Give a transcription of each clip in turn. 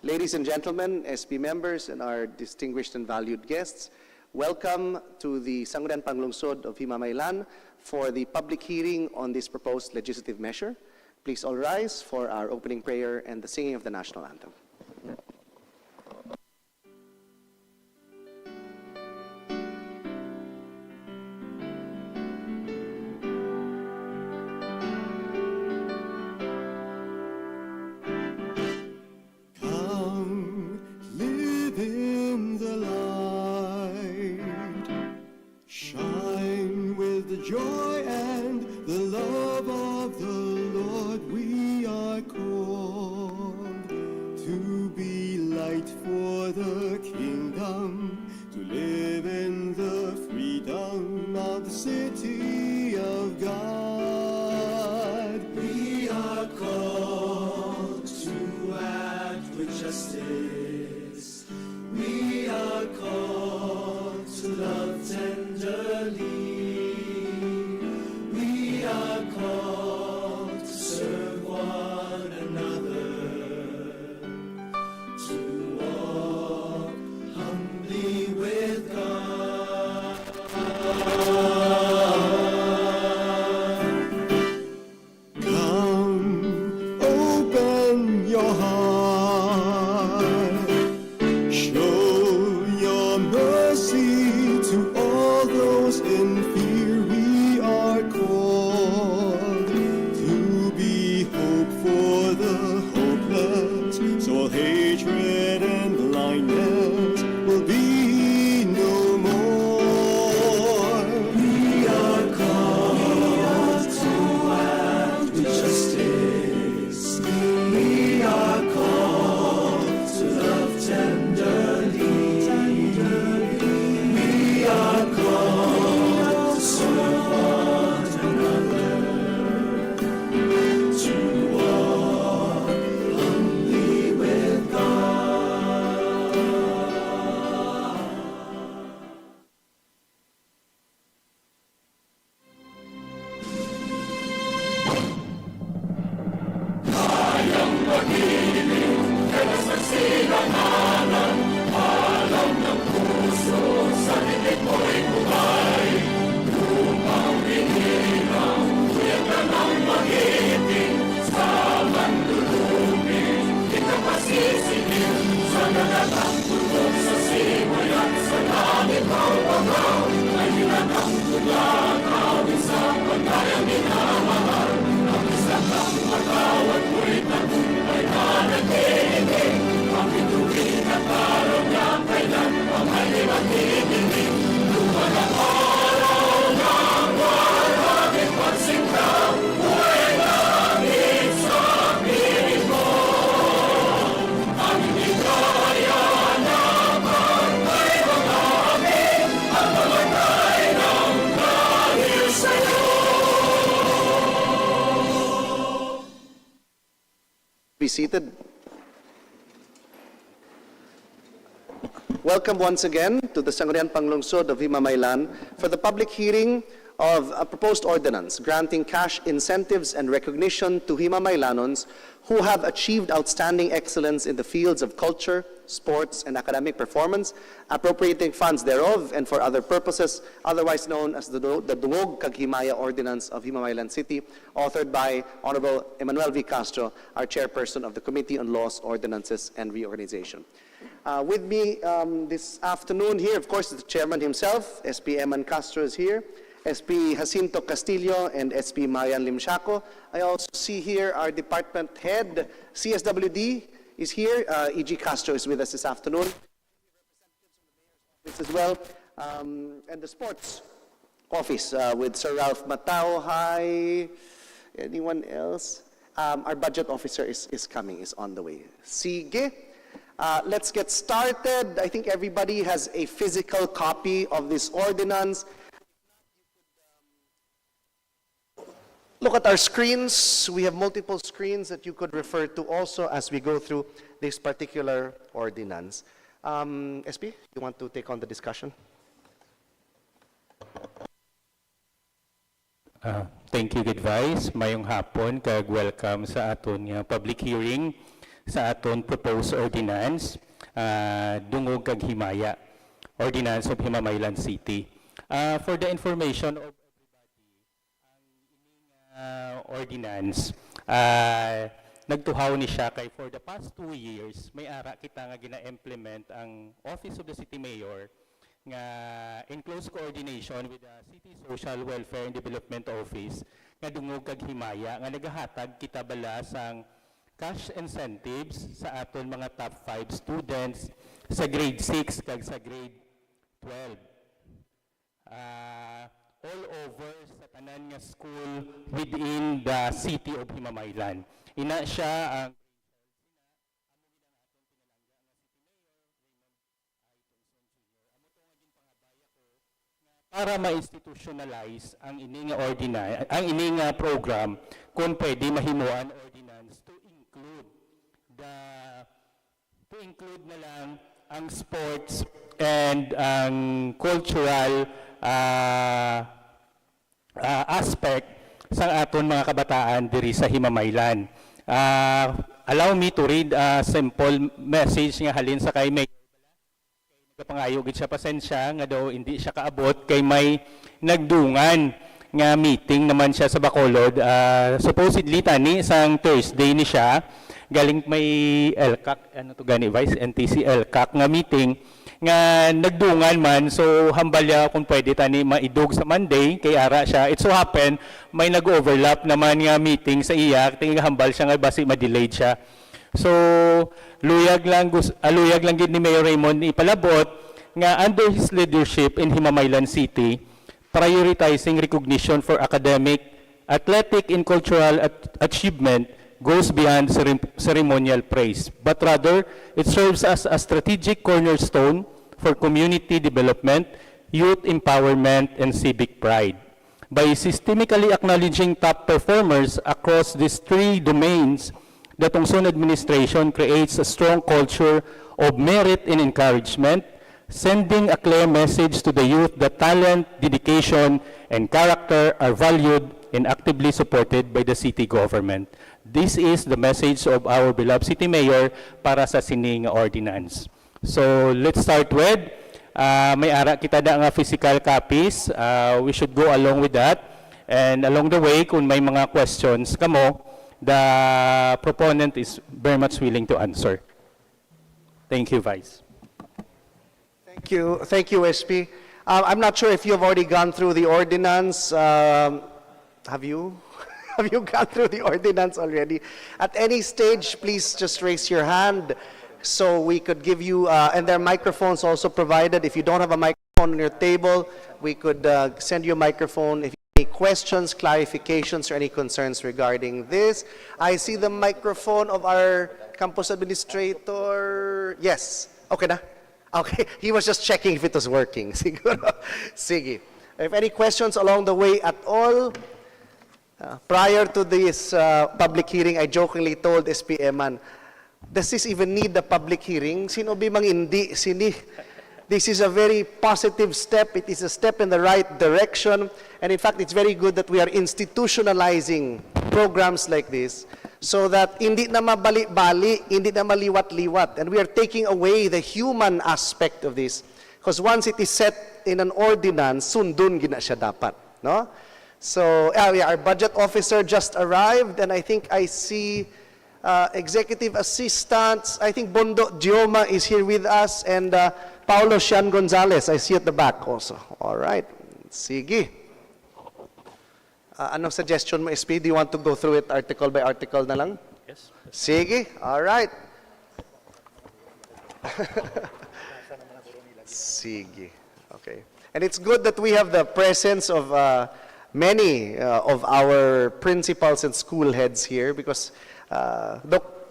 Ladies and gentlemen, SP members, and our distinguished and valued guests, welcome to the Sangguniang Panlungsod of Himamaylan for the public hearing on this proposed legislative measure. Please all rise for our opening prayer and the singing of the national anthem. Joy and the love of the Lord, we are called to be light for the kingdom, to live in the freedom of the city of God. We are called to act with justice. We are called to love tenderly. Be seated. Welcome once again to the Sangguniang Panlungsod of Himamaylan for the public hearing of a proposed ordinance granting cash incentives and recognition to Himamaylanons who have achieved outstanding excellence in the fields of culture, sports, and academic performance, appropriating funds thereof and for other purposes, otherwise known as the Dungog kag Himaya Ordinance of Himamaylan City, authored by Honorable Emmanuel V. Castro, our chairperson of the Committee on Laws, Ordinances, and Reorganization. With me this afternoon here, of course, the chairman himself, SP Eman Castro is here, SP Jacinto Castillo, and SP Marian Limshaco. I also see here our department head, CSWD, is here. E.G. Castro is with us this afternoon. Representatives from the mayor's office as well, and the sports office with Sir Ralph Matao. Hi. Anyone else? Our budget officer is coming, is on the way. Sige. Let's get started. I think everybody has a physical copy of this ordinance. Look at our screens. We have multiple screens that you could refer to also as we go through this particular ordinance. SP, you want to take on the discussion? Thank you, good Vice. Mayong hapon, kag welcome sa aton nga public hearing sa aton proposed ordinance, Dungog kag Himaya Ordinance of Himamaylan City. For the information of ordinance, nagtuhaw ni siya kay for the past 2 years may ara kita nga gina-implement ang Office of the City Mayor nga in close coordination with the City Social Welfare and Development Office nga Dungog kag Himaya nga nagahatag kita bala sang cash incentives sa aton mga top 5 students sa grade 6 kag sa grade 12. All over sa tanan nga school within the city of Himamaylan. Ina siya ang para ma-institutionalize ang ining ordinance, ang ining program kung pwede mahimuan ordinance to include na lang ang sports and ang cultural aspect sa aton mga kabataan diri sa Himamaylan. Allow me to read a simple message nga halin sa kay Mayor. Pangayo gid siya pasensya nga daw hindi siya kaabot kay may nagdungan nga meeting naman siya sa Bacolod. Supposedly tani sang Thursday ni siya galing may LCAC ano to gani Vice NTC LCAC nga meeting nga nagdungan man, so hambalya kung pwede tani maidog sa Monday kay ara siya. It so happen may nag-overlap naman nga meeting sa iya, tingin hambal siya nga basi ma-delayed siya. So luyag lang gid ni Mayor Raymond ipalabot nga under his leadership in Himamaylan City, prioritizing recognition for academic, athletic and cultural achievement goes beyond ceremonial praise, but rather it serves as a strategic cornerstone for community development, youth empowerment, and civic pride. By systemically acknowledging top performers across these 3 domains, the Tungson administration creates a strong culture of merit and encouragement, sending a clear message to the youth that talent, dedication, and character are valued and actively supported by the city government. This is the message of our beloved City Mayor para sa sining ordinance. So let's start with, may ara kita da nga physical copies. We should go along with that. And along the way, kung may mga questions kamo, the proponent is very much willing to answer. Thank you, Vice. Thank you, SP. I'm not sure if you've already gone through the ordinance. Have you? Have you gone through the ordinance already? At any stage, please just raise your hand so we could give you, and there are microphones also provided. If you don't have a microphone on your table, we could send you a microphone. If you have any questions, clarifications, or any concerns regarding this. I see the microphone of our campus administrator. Yes. Okay na? Okay. He was just checking if it was working. Siguro. Sige. If any questions along the way at all, prior to this public hearing, I jokingly told SPM-an, does this even need a public hearing? Sino bimang hindi? Sini? This is a very positive step. It is a step in the right direction. And in fact, it's very good that we are institutionalizing programs like this so that hindi na mabali-bali, hindi na maliwat-liwat. And we are taking away the human aspect of this. Because once it is set in an ordinance, sundun gina siya dapat. No? So, our budget officer just arrived, and I think I see executive assistants. I think Bondo Dioma is here with us, and Paulo Sian Gonzalez, I see at the back also. All right. Sige. Anong suggestion mo, SP? Do you want to go through it article by article na lang? Yes. Sige. All right. Sige. Okay. And it's good that we have the presence of many of our principals and school heads here because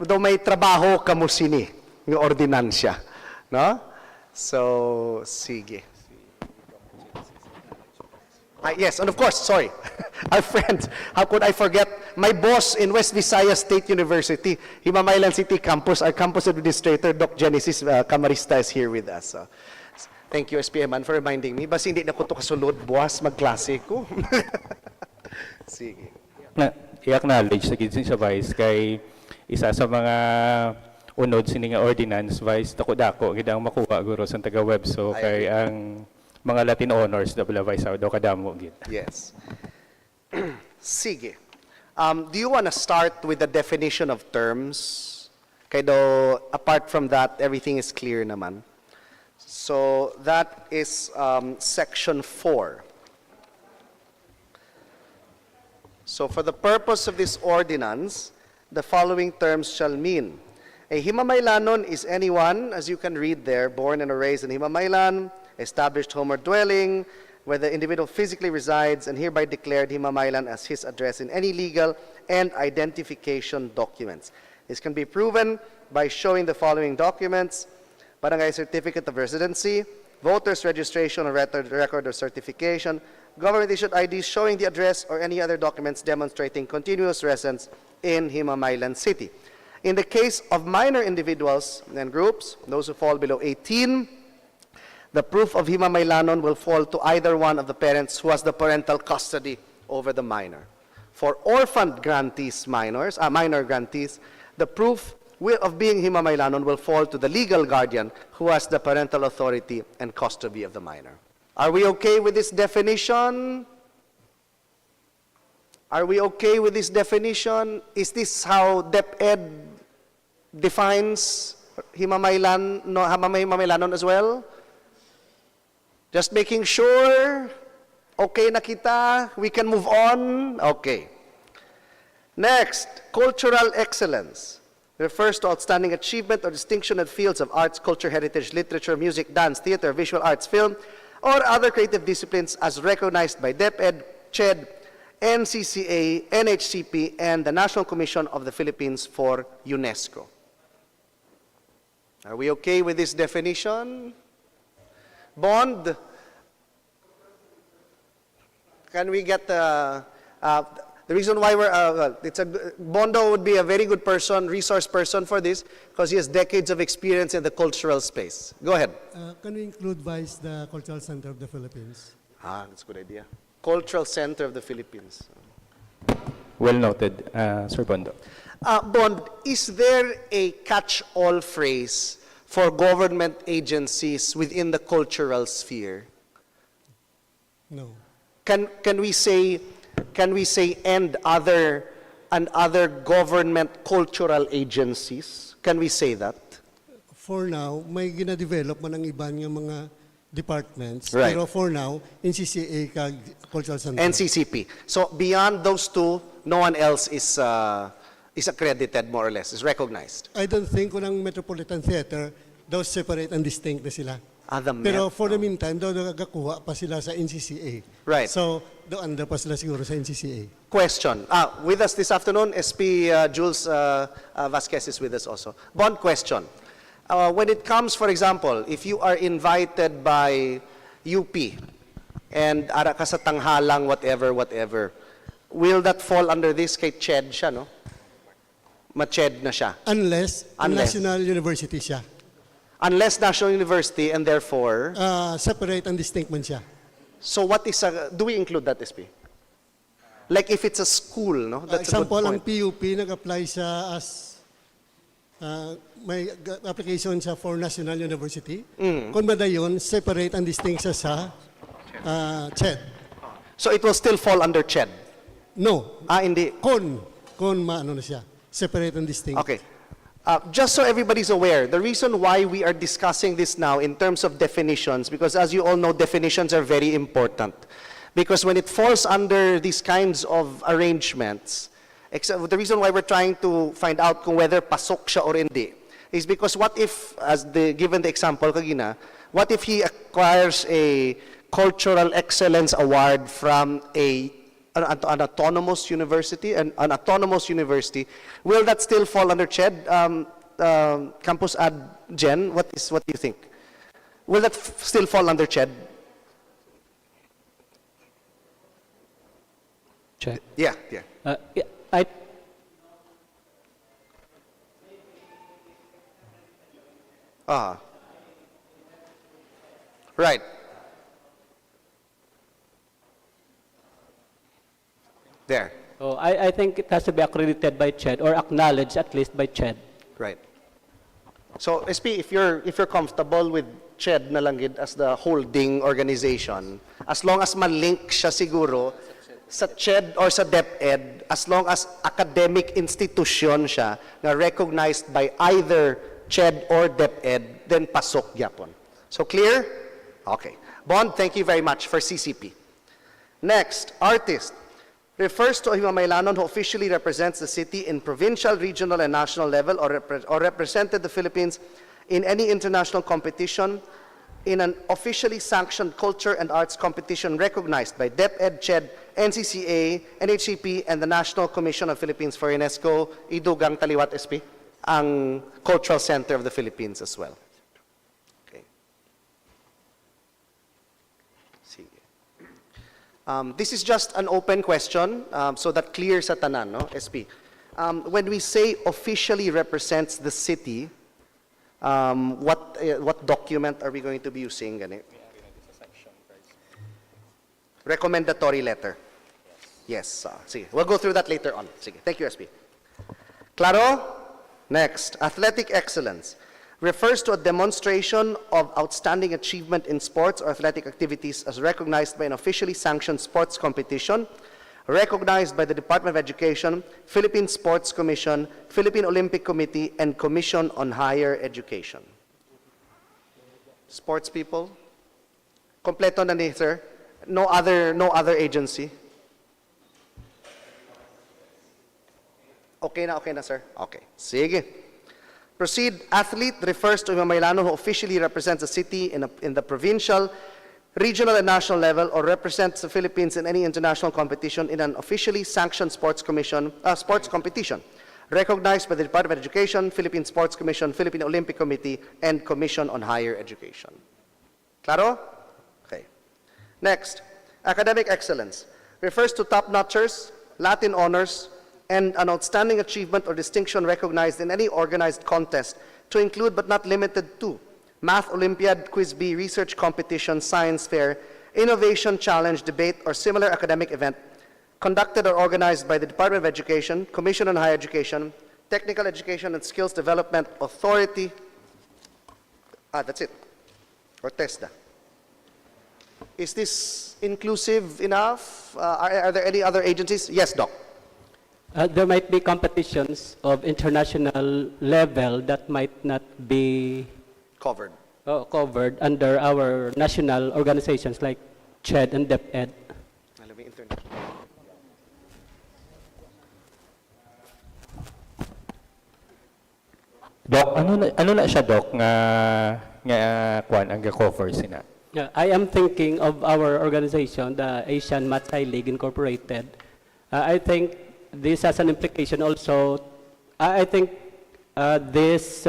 do may trabaho kamo sini ng ordinansya, no? So sige. Yes, and of course, sorry, our friend, how could I forget my boss in West Visayas State University, Himamaylan City Campus, our campus administrator, Doc Genesis Camarista is here with us. So, thank you, SPM-an, for reminding me. Basta hindi na ko ito kasulod, buwas, magklase ko. Sige. I-acknowledge sa Vice kay isa sa mga unod sini nga ordinance vice dako-dako gid ang makuha guro sa taga-web so kay ang mga Latin honors double vice daw kadamo gid. Yes. Sige. Do you want to start with the definition of terms? Kaya do, apart from that, everything is clear naman. So that is section 4. So for the purpose of this ordinance, the following terms shall mean. A Himamaylanon is anyone, as you can read there, born and raised in Himamaylan, established home or dwelling, where the individual physically resides and hereby declared Himamaylan as his address in any legal and identification documents. This can be proven by showing the following documents: barangay certificate of residency, voter's registration or record of certification, government-issued IDs showing the address or any other documents demonstrating continuous residence in Himamaylan City. In the case of minor individuals and groups, those who fall below 18, the proof of Himamaylanon will fall to either one of the parents who has the parental custody over the minor. For orphaned grantees, minor grantees, the proof of being Himamaylanon will fall to the legal guardian who has the parental authority and custody of the minor. Are we okay with this definition? Are we okay with this definition? Is this how DepEd defines Himamaylanon as well? Just making sure, okay na kita, we can move on? Okay. Next, cultural excellence refers to outstanding achievement or distinction in fields of arts, culture, heritage, literature, music, dance, theater, visual arts, film, or other creative disciplines as recognized by DepEd, CHED, NCCA, NHCP, and the National Commission of the Philippines for UNESCO. Are we okay with this definition? Bond? Can we get the reason why Bondo would be a very good person, resource person for this, because he has decades of experience in the cultural space. Go ahead. Can we include, Vice, the Cultural Center of the Philippines? That's a good idea. Cultural Center of the Philippines. Well noted, Sir Bondo. Bond, is there a catch-all phrase for government agencies within the cultural sphere? No. Can we say and other government cultural agencies? Can we say that? For now, may gina-develop man ang iba ng mga departments. Right. Pero for now, NCCA kag Cultural Center. NCCP. So beyond those two, no one else is accredited, more or less, is recognized. I don't think kung ang Metropolitan Theater, those separate and distinct na sila. The Pero Met, for the meantime, daw nagkakuha pa sila sa NCCA. Right. So, doon pa sila siguro sa NCCA. Question. With us this afternoon, SP Jules Vasquez is with us also. Bond, question. When it comes, for example, if you are invited by UP and ara ka sa tanghalang whatever, will that fall under this kay CHED siya, no? Ma-CHED na siya. Unless National University siya. Unless National University and therefore... separate and distinct man siya. So what is do we include that, SP? Like if it's a school, no? That's Example, a ang good point. PUP nag-apply siya as may application siya for National University. Kung madayon, separate and distinct siya sa CHED. So it will still fall under CHED? No. Hindi. Kung maano na siya. Separate and distinct. Okay. Just so everybody's aware, the reason why we are discussing this now in terms of definitions, because as you all know, definitions are very important. Because when it falls under these kinds of arrangements, the reason why we're trying to find out kung whether pasok siya or hindi, is because what if, given the example kagina, what if he acquires a cultural excellence award from an autonomous university, will that still fall under CHED? Campus Ad Gen, what do you think? Will that still fall under CHED? CHED. Yeah. Right. There. Oh, I think it has to be accredited by CHED or acknowledged at least by CHED. Right. So, SP, if you're comfortable with CHED na lang gid as the holding organization, as long as malink siya siguro sa CHED or sa DepEd, as long as academic institution siya na recognized by either CHED or DepEd, then pasok gyapon. So clear? Okay. Bond, thank you very much for CCP. Next, artist. Refers to a Himamaylanon who officially represents the city in provincial, regional, and national level or represented the Philippines in any international competition in an officially sanctioned culture and arts competition recognized by DepEd, CHED, NCCA, NHCP, and the National Commission of Philippines for UNESCO, Idugang Taliwat SP, ang Cultural Center of the Philippines as well. Okay. Sige. This is just an open question, so that clears sa tanan, no, SP. When we say officially represents the city, what document are we going to be using? Gani? Recommendatory letter. Yes. Sige. We'll go through that later on. Sige. Thank you, SP. Claro? Next. Athletic excellence. Refers to a demonstration of outstanding achievement in sports or athletic activities as recognized by an officially sanctioned sports competition, recognized by the Department of Education, Philippine Sports Commission, Philippine Olympic Committee, and Commission on Higher Education. Sports people? Kompleto na ni, sir? No other agency? Okay na, sir? Okay. Sige. Proceed. Athlete refers to a Himamaylanon who officially represents the city in the provincial, regional, and national level or represents the Philippines in any international competition in an officially sanctioned sports competition recognized by the Department of Education, Philippine Sports Commission, Philippine Olympic Committee, and Commission on Higher Education. Claro? Okay. Next, academic excellence refers to top-notchers, Latin honors, and an outstanding achievement or distinction recognized in any organized contest to include but not limited to Math Olympiad, Quiz Bee, research competition, science fair, innovation challenge, debate, or similar academic event conducted or organized by the Department of Education, Commission on Higher Education, Technical Education and Skills Development Authority. That's it. Or TESDA. Is this inclusive enough? Are there any other agencies? Yes, Doc. There might be competitions of international level that might not be Covered. covered under our national organizations like CHED and DepEd. Doc, ano na siya, Doc, nga kwan ang cover sina? I am thinking of our organization, the Asian Matsai League Incorporated. I think this has an implication also. I think this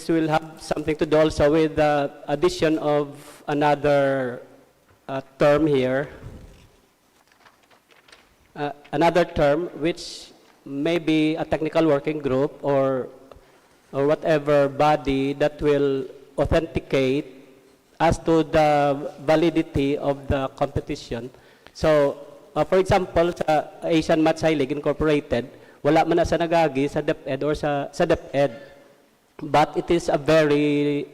will have something to do also with the addition of another term here. Another term which may be a technical working group or whatever body that will authenticate as to the validity of the competition. So, for example, sa Asian Matsai League Incorporated, wala man na sa nagagi sa DepEd or sa DepEd. But it is a very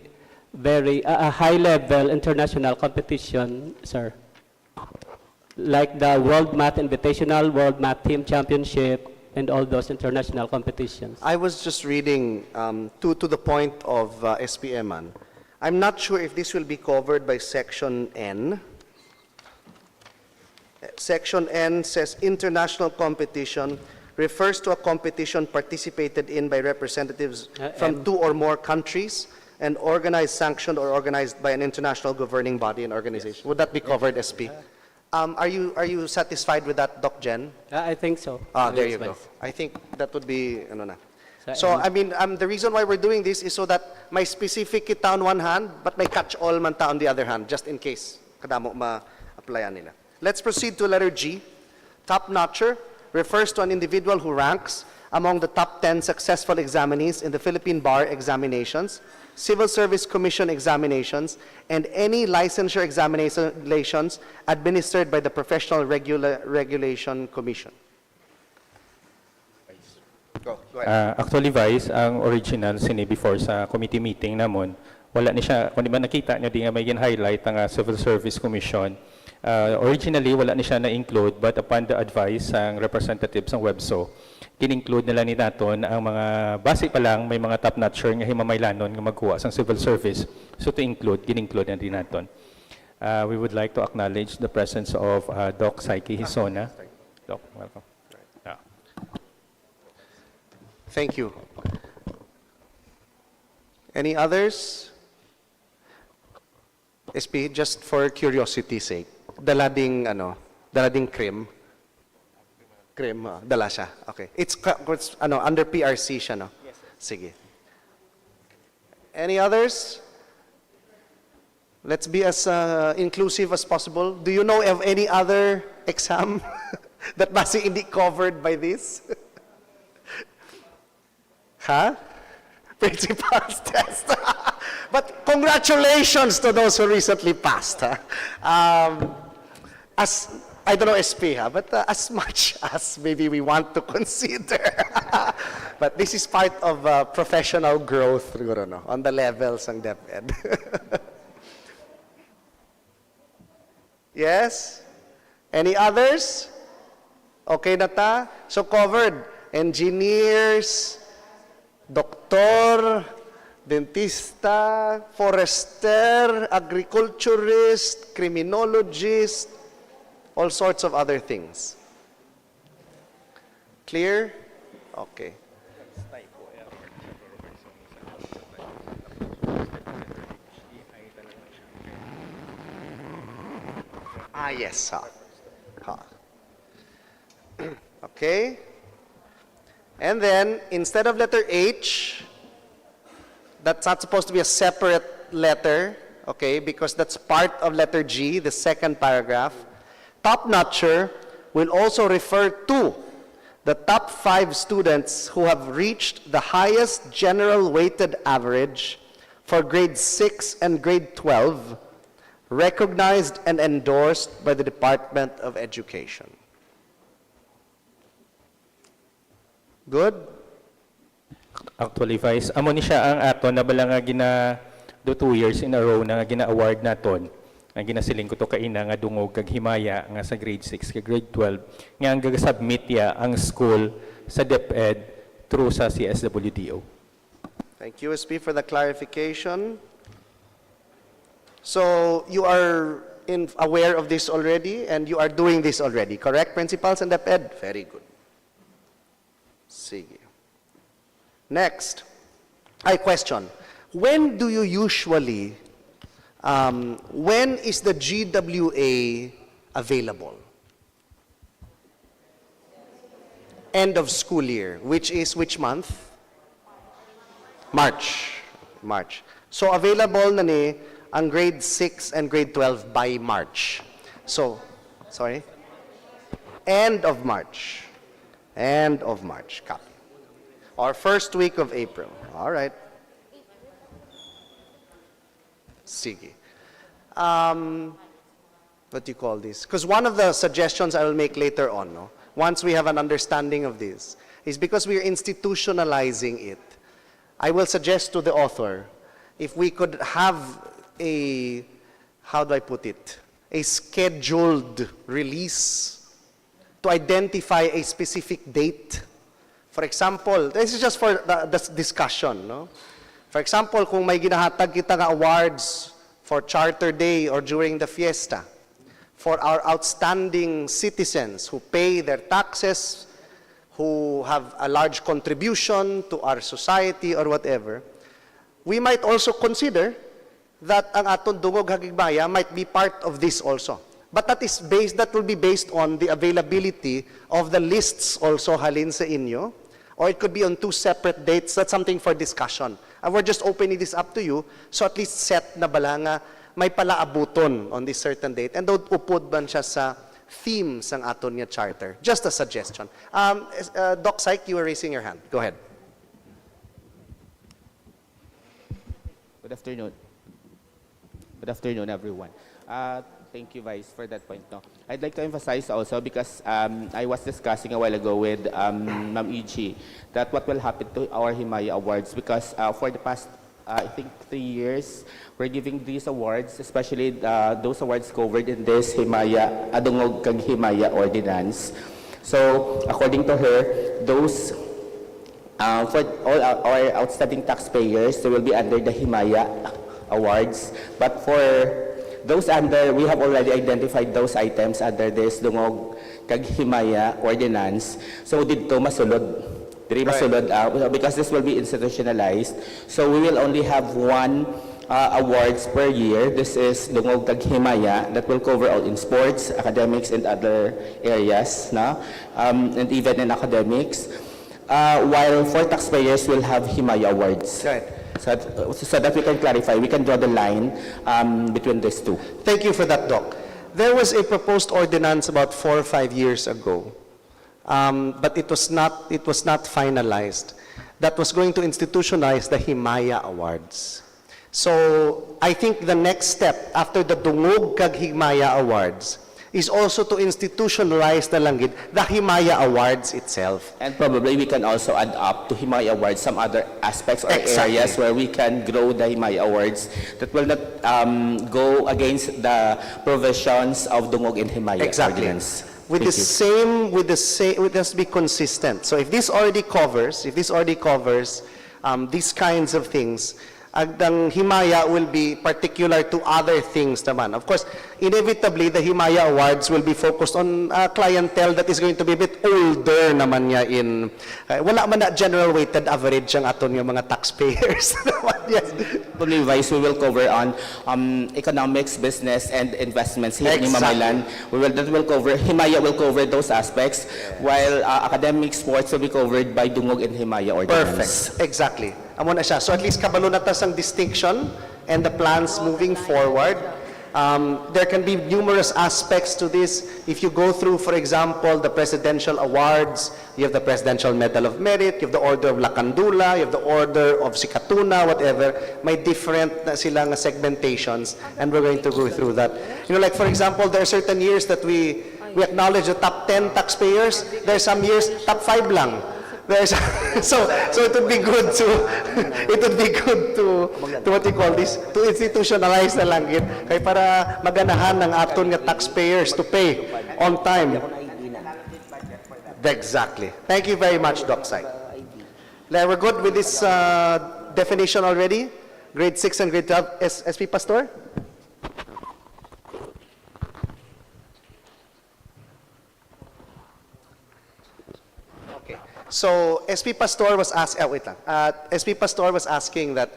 high-level international competition, sir. Like the World Math Invitational, World Math Team Championship, and all those international competitions. I was just reading to the point of SPM. I'm not sure if this will be covered by Section N. Section N says international competition refers to a competition participated in by representatives from 2 or more countries and organized, sanctioned, or organized by an international governing body and organization. Yes. Would that be covered, SP? Are you satisfied with that, Doc Jen? I think so. There you go. I think that would be, ano na. So, I mean, the reason why we're doing this is so that may specific kita on one hand, but may catch-all man ta on the other hand, just in case kadamo ma-applyan nila. Let's proceed to letter G. Top-notcher refers to an individual who ranks among the top 10 successful examinees in the Philippine Bar examinations, Civil Service Commission examinations, and any licensure examinations administered by the Professional Regulation Commission. Go ahead. Actually, Vice, ang original sini before sa committee meeting namon, wala ni siya, kung di ba nakita nyo, di nga may highlight ang Civil Service Commission. Originally, wala ni siya na-include, but upon the advice ng representatives ng WEBSO, kin-include nila ni naton ang mga, base pa lang, may mga top-notcher nga Himamaylanon nga magkuha sa civil service. So to include, kin-include na din naton. We would like to acknowledge the presence of Doc Saiki Hisona. Doc, welcome. Thank you. Any others? SP, just for curiosity's sake, dala ding cream. Cream, dala siya. Okay. It's under PRC siya, no? Yes. Sige. Any others? Let's be as inclusive as possible. Do you know of any other exam that basi hindi covered by this? Huh? Principal's test. But congratulations to those who recently passed. As I don't know SP, but as much as maybe we want to consider. But this is part of professional growth siguro, no? On the levels ng DepEd. Yes? Any others? Okay na ta? So covered. Engineers, doktor, dentista, forester, agriculturist, criminologist, all sorts of other things. Clear? Okay. Yes. Okay. And then, instead of letter H, that's not supposed to be a separate letter, okay, because that's part of letter G, the second paragraph. Top-notcher will also refer to the top 5 students who have reached the highest general weighted average for grade 6 and grade 12, recognized and endorsed by the Department of Education. Good? Actually, Vice, amo ni siya ang aton na bala nga do 2 years in a row na gina-award naton. Ang ginasiling ko to kaina nga Dungog kag Himaya nga sa grade 6 kag grade 12 nga ang gagasubmit ya ang school sa DepEd through sa CSWDO. Thank you, SP, for the clarification. So you are aware of this already and you are doing this already, correct, principals and DepEd? Very good. Sige. Next, I question, when do you usually, when is the GWA available? End of school year, which is which month? March. March. So available na ni ang grade 6 and grade 12 by March. So, sorry? End of March. End of March, copy. Or first week of April. All right. Sige. What do you call this? Because one of the suggestions I will make later on, no, once we have an understanding of this, is because we are institutionalizing it. I will suggest to the author, if we could have a, how do I put it, a scheduled release to identify a specific date. For example, this is just for the discussion, no? For example, kung may ginahatag kita nga awards for Charter Day or during the fiesta, for our outstanding citizens who pay their taxes, who have a large contribution to our society or whatever, we might also consider that ang aton Dungog kag Himaya might be part of this also. But that will be based on the availability of the lists also halin sa inyo, or it could be on 2 separate dates. That's something for discussion. And we're just opening this up to you, so at least set na bala nga may palaabuton on this certain date. And daw upod ban siya sa themes ang aton nga charter. Just a suggestion. Doc Syke, you were raising your hand. Go ahead. Good afternoon. Good afternoon, everyone. Thank you, Vice, for that point. No, I'd like to emphasize also because I was discussing a while ago with Ma'am E.G. that what will happen to our Himaya Awards because for the past, I think, 3 years, we're giving these awards, especially those awards covered in this Dungog kag Himaya Ordinance. So, according to her, those for all our outstanding taxpayers, they will be under the Himaya Awards. But for those under, we have already identified those items under this Dungog kag Himaya Ordinance. So dito masulod. Diri masulod because this will be institutionalized. So we will only have one awards per year. This is Dungog kag Himaya that will cover all in sports, academics, and other areas, no? And even in academics. While for taxpayers, we'll have Himaya Awards. Right. So that we can clarify, we can draw the line between these two. Thank you for that, Doc. There was a proposed ordinance about 4 or 5 years ago, but it was not finalized. That was going to institutionalize the Himaya Awards. So I think the next step after the Dungog kag Himaya Awards is also to institutionalize the Himaya Awards itself. And probably we can also add up to Himaya Awards some other aspects or areas where we can grow the Himaya Awards that will not go against the provisions of Dungog and Himaya Ordinance. With the same, it has to be consistent. So if this already covers, these kinds of things, ang Himaya will be particular to other things naman. Of course, inevitably, the Himaya Awards will be focused on clientele that is going to be a bit older naman niya in, wala man na general weighted average ang aton yung mga taxpayers. Yes. Probably, Vice, we will cover on economics, business, and investments here in Himamaylan. Himaya will cover those aspects, while academic sports will be covered by Dungog and Himaya Ordinance. Perfect. Exactly. Amo na siya. So at least kabalo na tas ang distinction and the plans moving forward. There can be numerous aspects to this. If you go through, for example, the presidential awards, you have the Presidential Medal of Merit, you have the Order of Lakandula, you have the Order of Sikatuna, whatever. May different na silang segmentations, and we're going to go through that. You know, like for example, there are certain years that we acknowledge the top 10 taxpayers. There are some years, top 5 lang. So it would be good to what you call this, to institutionalize na lang it kay para maganahan ng aton nga taxpayers to pay on time. Exactly. Thank you very much, Doc Syke. We're good with this definition already. Grade 6 and grade 12. SP Pastor? So SP Pastor was SP Pastor was asking that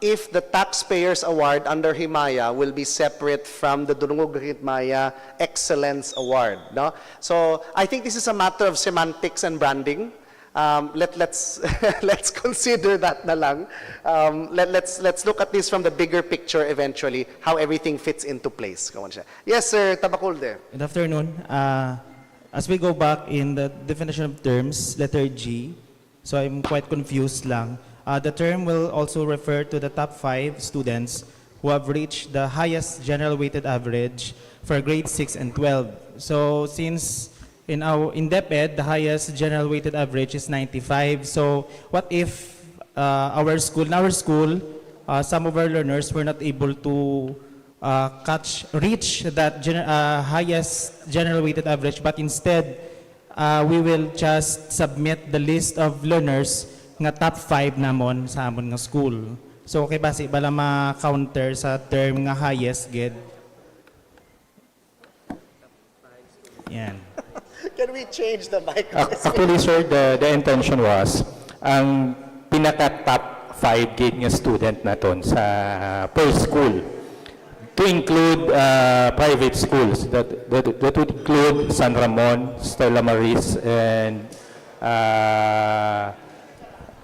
if the taxpayers award under Himaya will be separate from the Dungog kag Himaya Excellence Award, no? So I think this is a matter of semantics and branding. Let's let's consider that na lang. Let's look at this from the bigger picture eventually, how everything fits into place. Yes, sir, Tabacolde. Good afternoon. As we go back in the definition of terms, letter G, so I'm quite confused lang. The term will also refer to the top 5 students who have reached the highest general weighted average for grade 6 and 12. So since in DepEd, the highest general weighted average is 95. So what if in our school, some of our learners were not able to reach that highest general weighted average, but instead we will just submit the list of learners nga top 5 namon sa amon nga school. So okay basi bala ma-counter sa term nga highest gid. Yan. Can we change the mic? Actually, sir, the intention was ang pinaka-top 5 gig nga student naton sa per school to include private schools that would include San Ramon, Stella Maris, and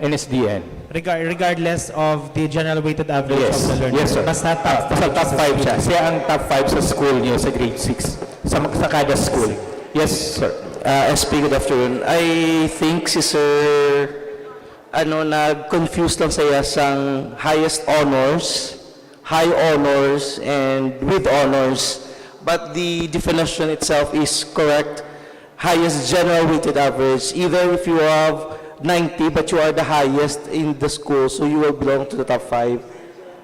NSDN. Regardless of the general weighted average of the learners. Yes, sir. Basta top 5. Top 5 siya. Siya ang top 5 sa school niyo sa grade 6. sa kada school. Yes, sir. SP, good afternoon. I think si Sir, nag-confuse lang saya sang highest honors, high honors, and with honors. But the definition itself is correct. Highest general weighted average. Either if you have 90 but you are the highest in the school, so you will belong to the top 5.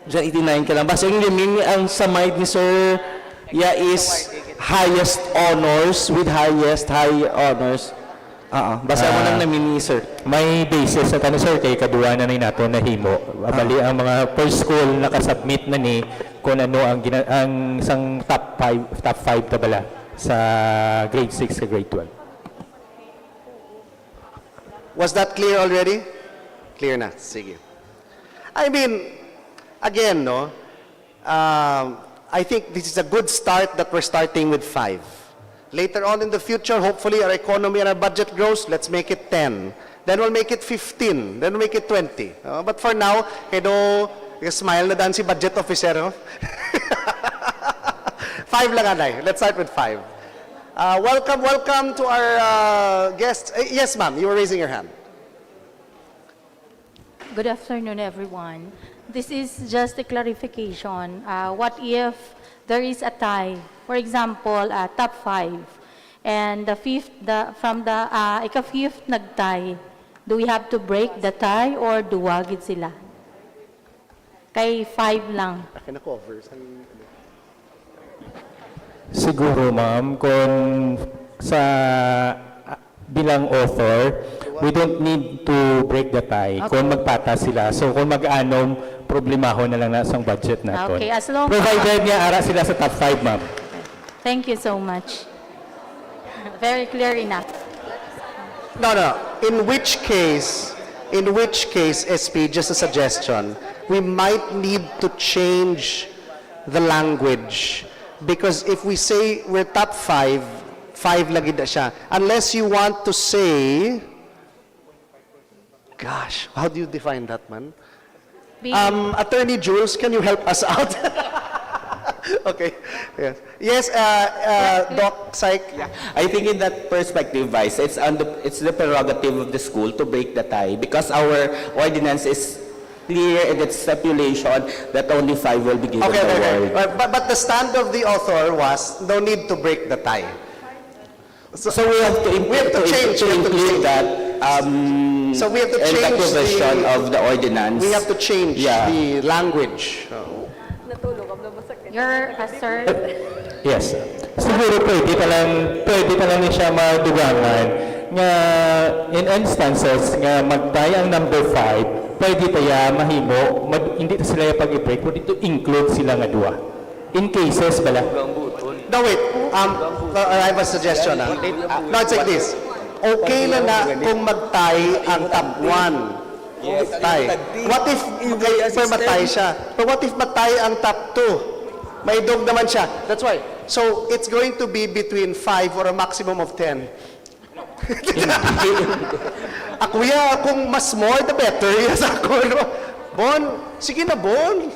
Diyan 89 ka lang. Basta yung liming ang samay ni Sir, is highest honors with highest high honors. Basta mo nang namini, Sir. May basis sa tanong, sir, kay kaduwa na nato na himo. Bali ang mga per school nakasubmit na ni kung ano ang isang top 5 tabala sa grade 6 sa grade 12. Was that clear already? Clear na. Sige. I mean, again, no, I think this is a good start that we're starting with 5. Later on in the future, hopefully our economy and our budget grows, let's make it 10. Then we'll make it 15. Then we'll make it 20. But for now, smile na dan si budget officer. No? 5 lang, Anay. Let's start with 5. Welcome to our guests. Yes, ma'am, you were raising your hand. Good afternoon, everyone. This is just a clarification. What if there is a tie? For example, top 5, and the fifth, from the ika-fifth nag-tie, do we have to break the tie or duwagid sila? Kay 5 lang. Siguro, ma'am, kung sa bilang author, we don't need to break the tie. Okay. Kung magpata sila. So, kung mag-anom, problemahon na lang na sa budget natin. Okay, as long Provided niya ara sila sa top 5, ma'am. Thank you so much. Very clear enough. No. In which case, SP, just a suggestion, we might need to change the language. Because if we say we're top 5, 5 lagi na siya. Unless you want to say, gosh, how do you define that, man? Attorney Jules, can you help us out? Okay. Yes, Doc Psych. Yeah. I think in that perspective, Vice, it's the prerogative of the school to break the tie because our ordinance is clear in its stipulation that only 5 will be given the award. But the stand of the author was no need to break the tie. So we have to include that So we have to in the change provision of the ordinance. We have to change the language. Your sir. Yes. Siguro pwede pa lang siya madugangan nga in instances nga magtay ang number 5, pwede taya mahimo, hindi ta sila pag-i-break, pwede to include sila nga duwa. In cases bala. No, wait. I have a suggestion. No, it's like this. Okay na kung magtay ang top 1. Tie. What if matay siya? But what if matay ang top 2? May dog naman siya. That's why. So, it's going to be between 5 or a maximum of 10. Kuya, kung mas more, the better. Yes, ako, no? Bon, sige na, Bon.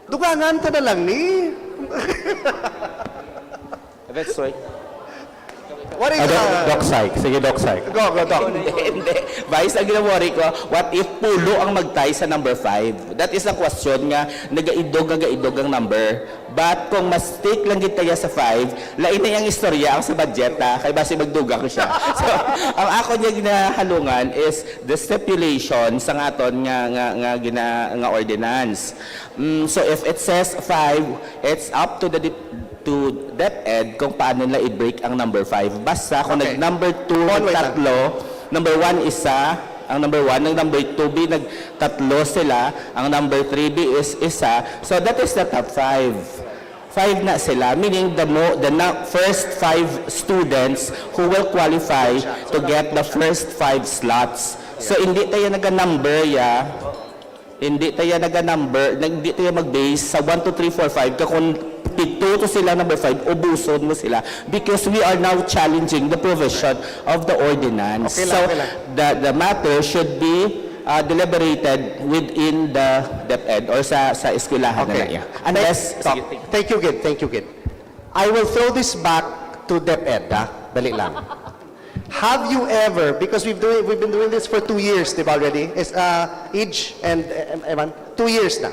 Dugangan ka na lang ni. That's right. What is Doc Psych. Sige, Doc Psych. Go, Doc. Hindi. Vice, ang ginawari ko, what if pulo ang magtay sa number 5? That is a question nga, nagaidog ang number. But kung mas take lang gitaya sa 5, lain na yung istorya ang sa budget, kaya basi magduga ko siya. So, ang ako niya ginahalungan is the stipulation sa aton nga ordinance. So if it says 5, it's up to DepEd kung paano nila i-break ang number 5. Basta kung nag-number 2, tatlo, number 1 isa, ang number 1, ang number 2B, nagtatlo sila, ang number 3B is isa. So that is the top 5. 5 na sila, meaning the first 5 students who will qualify to get the first 5 slots. So hindi tayo naga-number, hindi tayo mag-base sa 1, 2, 3, 4, 5 kung pito to sila number 5, ubuson mo sila because we are now challenging the provision of the ordinance. Okay lang. The matter should be deliberated within the DepEd or sa eskwelahan na niya. Unless, Thank you, Gid. I will throw this back to DepEd, ha? Dali lang. Have you ever, because we've been doing this for 2 years, di ba already? Age and Evan, 2 years na.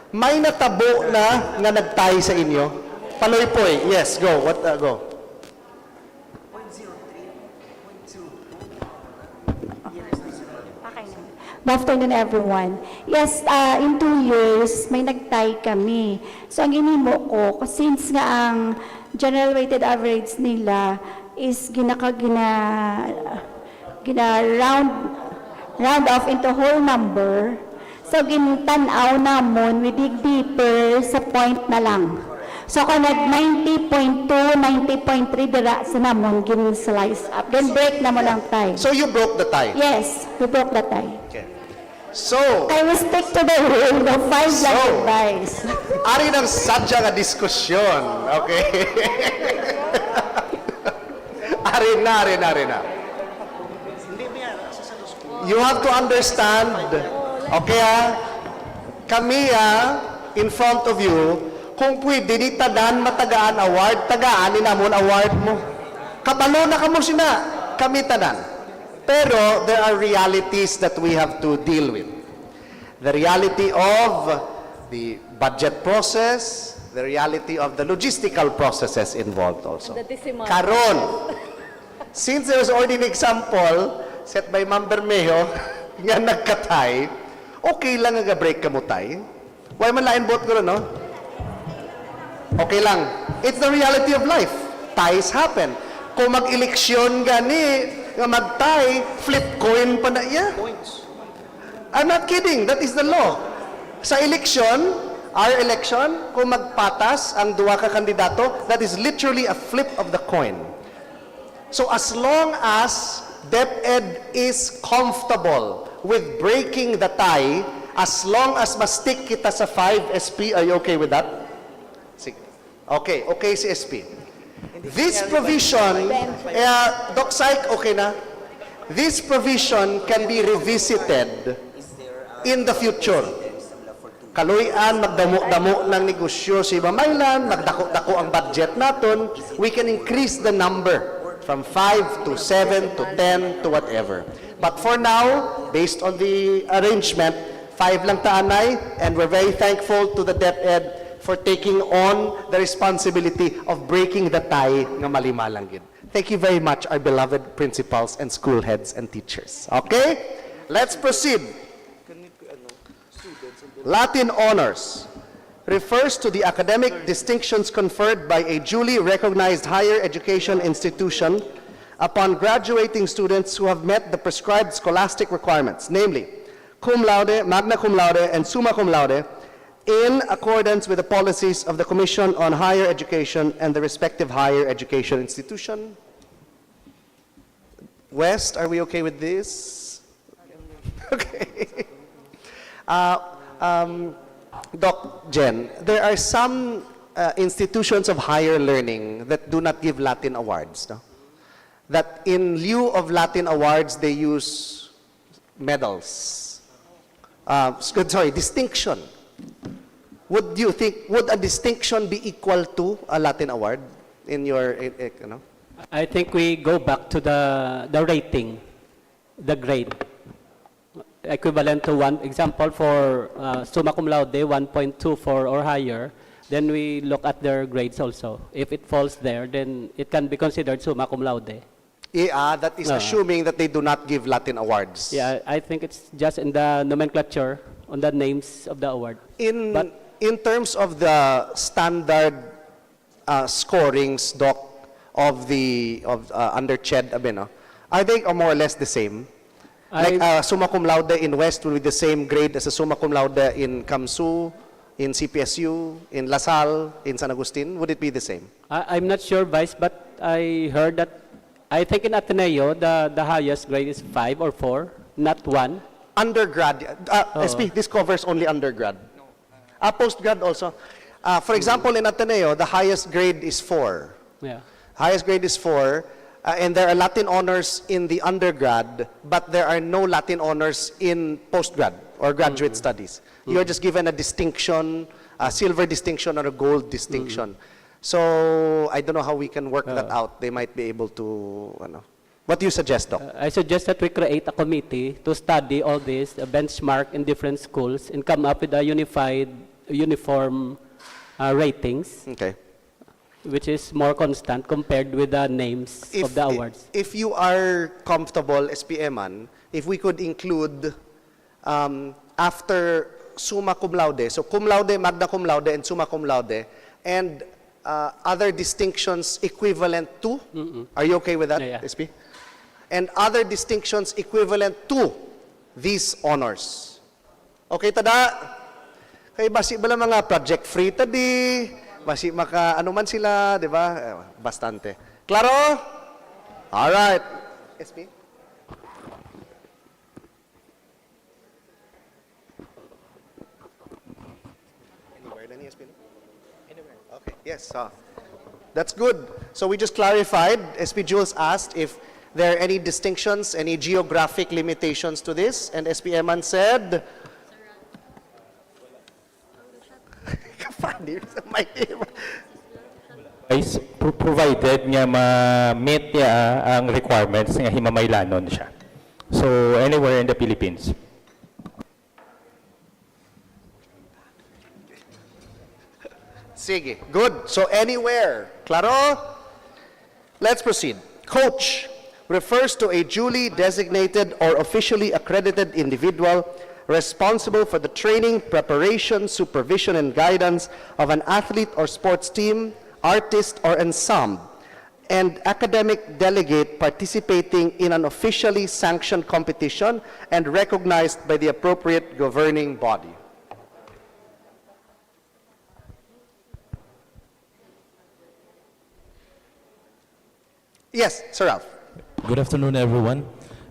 May natabo na nga nagtay sa inyo? Paloy po eh. Yes, go. Go. Good afternoon, everyone. Yes, in 2 years, may nagtay kami. So, ang inimo ko, since nga ang general weighted average nila is round off into whole number, so gintan-aw namon, we dig deeper sa point na lang. So, kung nag 90.2, 90.3 dira sa namon, gin-slice up. Then break namon ang tie. So you broke the tie? Yes, we broke the tie. Okay. So, I will stick to the rule of 5 lang advice. ari ng sadya nga diskusyon. Okay? ari na. You have to understand, okay kami in front of you, kung pwede di tagaan matagaan award, tagaan ninamon award mo. Kabalo na kamo sina, kami tanan. Pero there are realities that we have to deal with. The reality of the budget process, the reality of the logistical processes involved also. Karon, since there was already an example set by Ma'am Bermejo nga nagkatay, okay lang nga break ka mo tay. Why man lain bot ko no? Okay lang. It's the reality of life. Ties happen. Kung mag-eleksyon gani, nga mag-tie, flip coin pa na iya. I'm not kidding. That is the law. Sa election, our election, kung magpatas ang duwa ka kandidato, that is literally a flip of the coin. So as long as DepEd is comfortable with breaking the tie, as long as ma-stick kita sa 5 SP, are you okay with that? Sige. Okay si SP. This provision, Doc Syke, okay na? This provision can be revisited in the future. Kaluyan, magdamo-damo ng negosyo si Himamaylan, magdako-dako ang budget naton, we can increase the number from 5 to 7 to 10 to whatever. But for now, based on the arrangement, 5 lang taanay, and we're very thankful to the DepEd for taking on the responsibility of breaking the tie nga malimalang gid. Thank you very much, our beloved principals and school heads and teachers. Okay? Let's proceed. Latin honors refers to the academic distinctions conferred by a duly recognized higher education institution upon graduating students who have met the prescribed scholastic requirements, namely cum laude, magna cum laude, and summa cum laude, in accordance with the policies of the Commission on Higher Education and the respective higher education institution. West, are we okay with this? Okay. Doc Jen, there are some institutions of higher learning that do not give Latin awards, no? That in lieu of Latin awards, they use medals. Distinction. Would you think, would a distinction be equal to a Latin award in your, you know? I think we go back to the rating, the grade. Equivalent to one example for summa cum laude, 1.24 or higher, then we look at their grades also. If it falls there, then it can be considered summa cum laude. Yeah, that is assuming that they do not give Latin awards. Yeah, I think it's just in the nomenclature on the names of the award. In terms of the standard scorings, Doc, of under CHED, are they more or less the same? Like summa cum laude in West will be the same grade as a summa cum laude in CAMSU, in CPSU, in La Salle, in San Agustin? Would it be the same? I'm not sure, Vice, but I heard that, I think in Ateneo, the highest grade is 5 or 4, not 1. Undergrad. SP, this covers only undergrad. Postgrad also. For example, in Ateneo, the highest grade is 4. Yeah. Highest grade is 4. And there are Latin honors in the undergrad, but there are no Latin honors in postgrad or graduate studies. You are just given a distinction, a silver distinction or a gold distinction. So I don't know how we can work that out. They might be able to, ano. What do you suggest, Doc? I suggest that we create a committee to study all this, benchmark in different schools, and come up with a uniform ratings, Okay. which is more constant compared with the names of the awards. If you are comfortable, SPMan, if we could include after summa cum laude, so cum laude, magna cum laude, and summa cum laude, and other distinctions equivalent to, are you okay with that, Yeah, yeah. SP? And other distinctions equivalent to these honors. Okay, tada? Kaya basi bala mga project free tadi, basi maka ano man sila, di ba? Bastante. Claro? All right. SP? Anywhere na ni SP? Anywhere. Okay. Yes. That's good. So we just clarified. SP Jules asked if there are any distinctions, any geographic limitations to this, and SP Eman said. Is provided nga ma-meet niya ang requirements nga Himamaylanon siya. So anywhere in the Philippines. Sige. Good. So anywhere. Claro? Let's proceed. Coach refers to a duly designated or officially accredited individual responsible for the training, preparation, supervision, and guidance of an athlete or sports team, artist, or ensemble, and academic delegate participating in an officially sanctioned competition and recognized by the appropriate governing body. Yes, Sir Ralph. Good afternoon, everyone.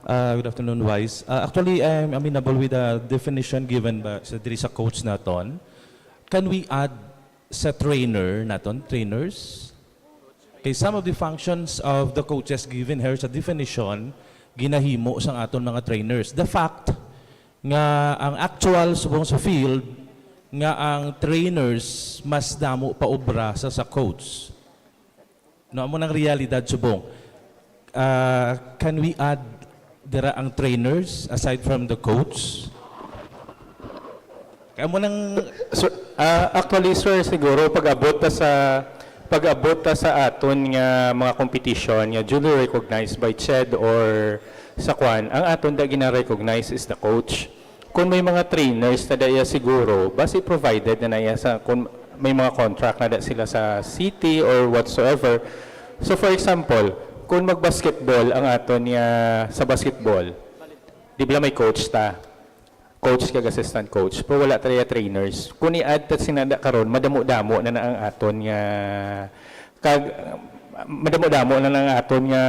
Good afternoon, Vice. Actually, I'm amenable with the definition given by sa coach naton. Can we add sa trainer naton, trainers? Okay, some of the functions of the coaches given here sa definition, ginahimo sa aton mga trainers. The fact nga ang actual subong sa field, nga ang trainers mas damo pa obra sa coach. No, amo nang realidad subong. Can we add dira ang trainers aside from the coach? Kaya mo nang Actually, sir, siguro pag-abot ta sa aton nga mga competition nga duly recognized by CHED or sa kwan, ang aton da gina-recognize is the coach. Kung may mga trainers na daya siguro, basi provided na naya sa kung may mga contract na da sila sa city or whatsoever. So for example, kung mag-basketball ang aton nga sa basketball, di ba may coach ta? Coach kag assistant coach, pero wala tayo trainers. Kung i-add ta sinada karon, madamo-damo na ang aton nga madamo-damo na ang aton nga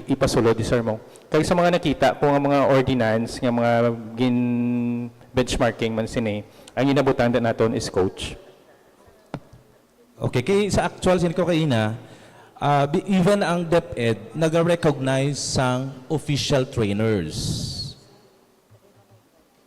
ipasulod di sir mo. Kag sa mga nakita po nga mga ordinance nga mga benchmarking man sini, ang inabutan naton is coach. okay, kay sa actual sin ko kaina, even ang DepEd nag-recognize sang official trainers.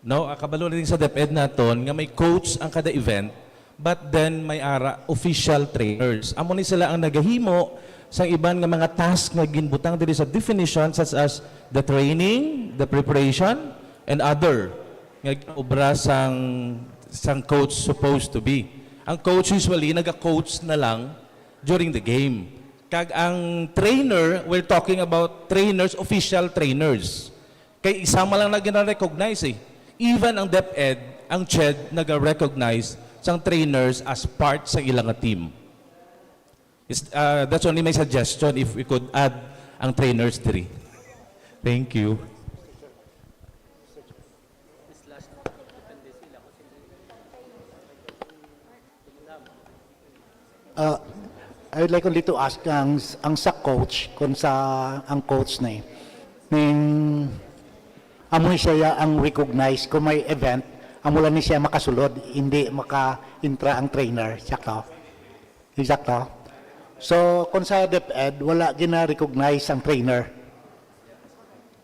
No, kabalo rin sa DepEd naton nga may coach ang kada event, but then may official trainers. Amo ni sila ang nagahimo sa iban nga mga task nga ginbutang diri sa definition such as the training, the preparation, and other nga obra sang coach supposed to be. Ang coach usually naga-coach na lang during the game. Kag ang trainer, we're talking about trainers, official trainers. Kay isama lang na gina-recognize eh. Even ang DepEd, ang CHED, nag-recognize sang trainers as part sa ilang team. That's only my suggestion if we could add ang trainers 3. Thank you. I would like only to ask ang sa coach, kung sa ang coach na ning amoy siya ang recognize kung may event, amulan ni siya makasulod, hindi maka-intra ang trainer. Sakto? Exacto? So, kung sa DepEd, wala gina-recognize ang trainer.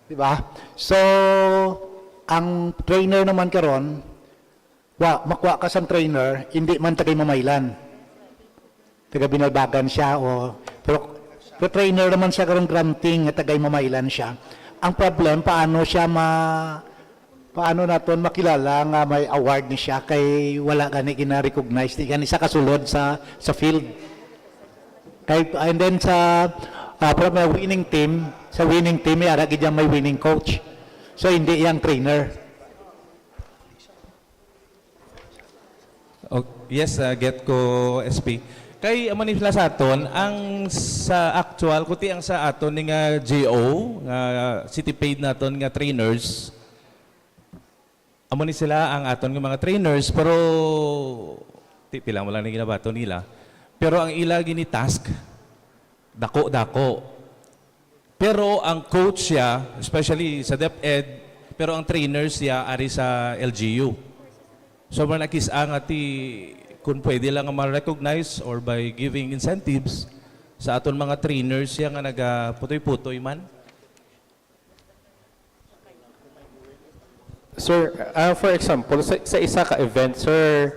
Diba? So, ang trainer naman karon, makuha ka sa trainer, hindi man tagay mamaylan. taga Binalbagan siya pero trainer naman siya karong granting nga taga Himamaylan siya. Ang problem paano naton makilala nga may award ni siya kay wala gani gina-recognize di gani sa kasulod sa field. And then from a winning team, sa winning team ara gid may winning coach. So hindi yang trainer. Yes, get ko SP. Kay amo ni sa aton ang sa actual kuti ang sa aton ni nga GO nga city paid naton nga trainers. Amo ni sila ang aton nga mga trainers pero pila mo lang ni ginabato nila. Pero ang ila gini task dako. Pero ang coach siya, especially sa DepEd, pero ang trainers siya ari sa LGU. So man nakis-ang ati kung pwede lang nga ma-recognize or by giving incentives sa aton mga trainers siya nga nagaputoy-putoy man. Sir, for example, sa isa ka event, sir,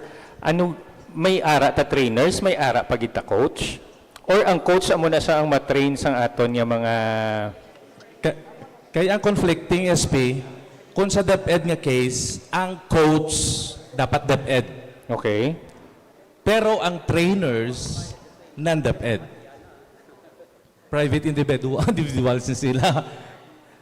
may ara ta trainers, may ara pa kita coach? Or ang coach amo na siya ang matrain sang aton nga mga... Kaya ang conflicting SP, kung sa DepEd nga case, ang coach dapat DepEd. Okay. Pero ang trainers, non-DepEd. Private individuals na sila.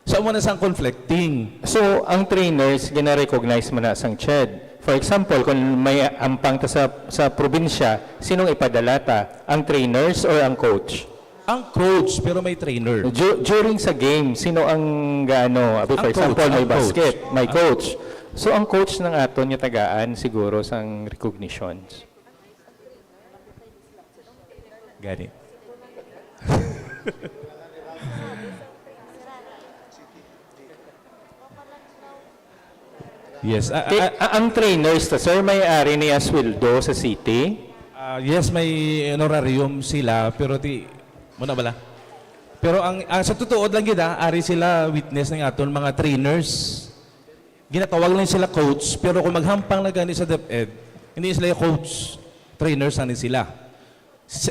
So, mo na sang conflicting. So, ang trainers, gina-recognize mo na sang CHED. For example, kung may ampang ta sa probinsya, sinong ipadala ta? Ang trainers or ang coach? Ang coach, pero may trainer. During sa game, sino ang gaano? For example, may basket, may coach. So, ang coach ng aton yung tagaan siguro sang recognitions. Gani. Yes. Ang trainers, sir, may-ari niya sweldo sa city? Yes, may honorarium sila, pero muna bala. Pero sa totoo lang gida, ari sila witness ng aton mga trainers. Ginatawag lang sila coach, pero kung maghampang na gani sa DepEd, hindi sila yung coach. Trainers ani sila.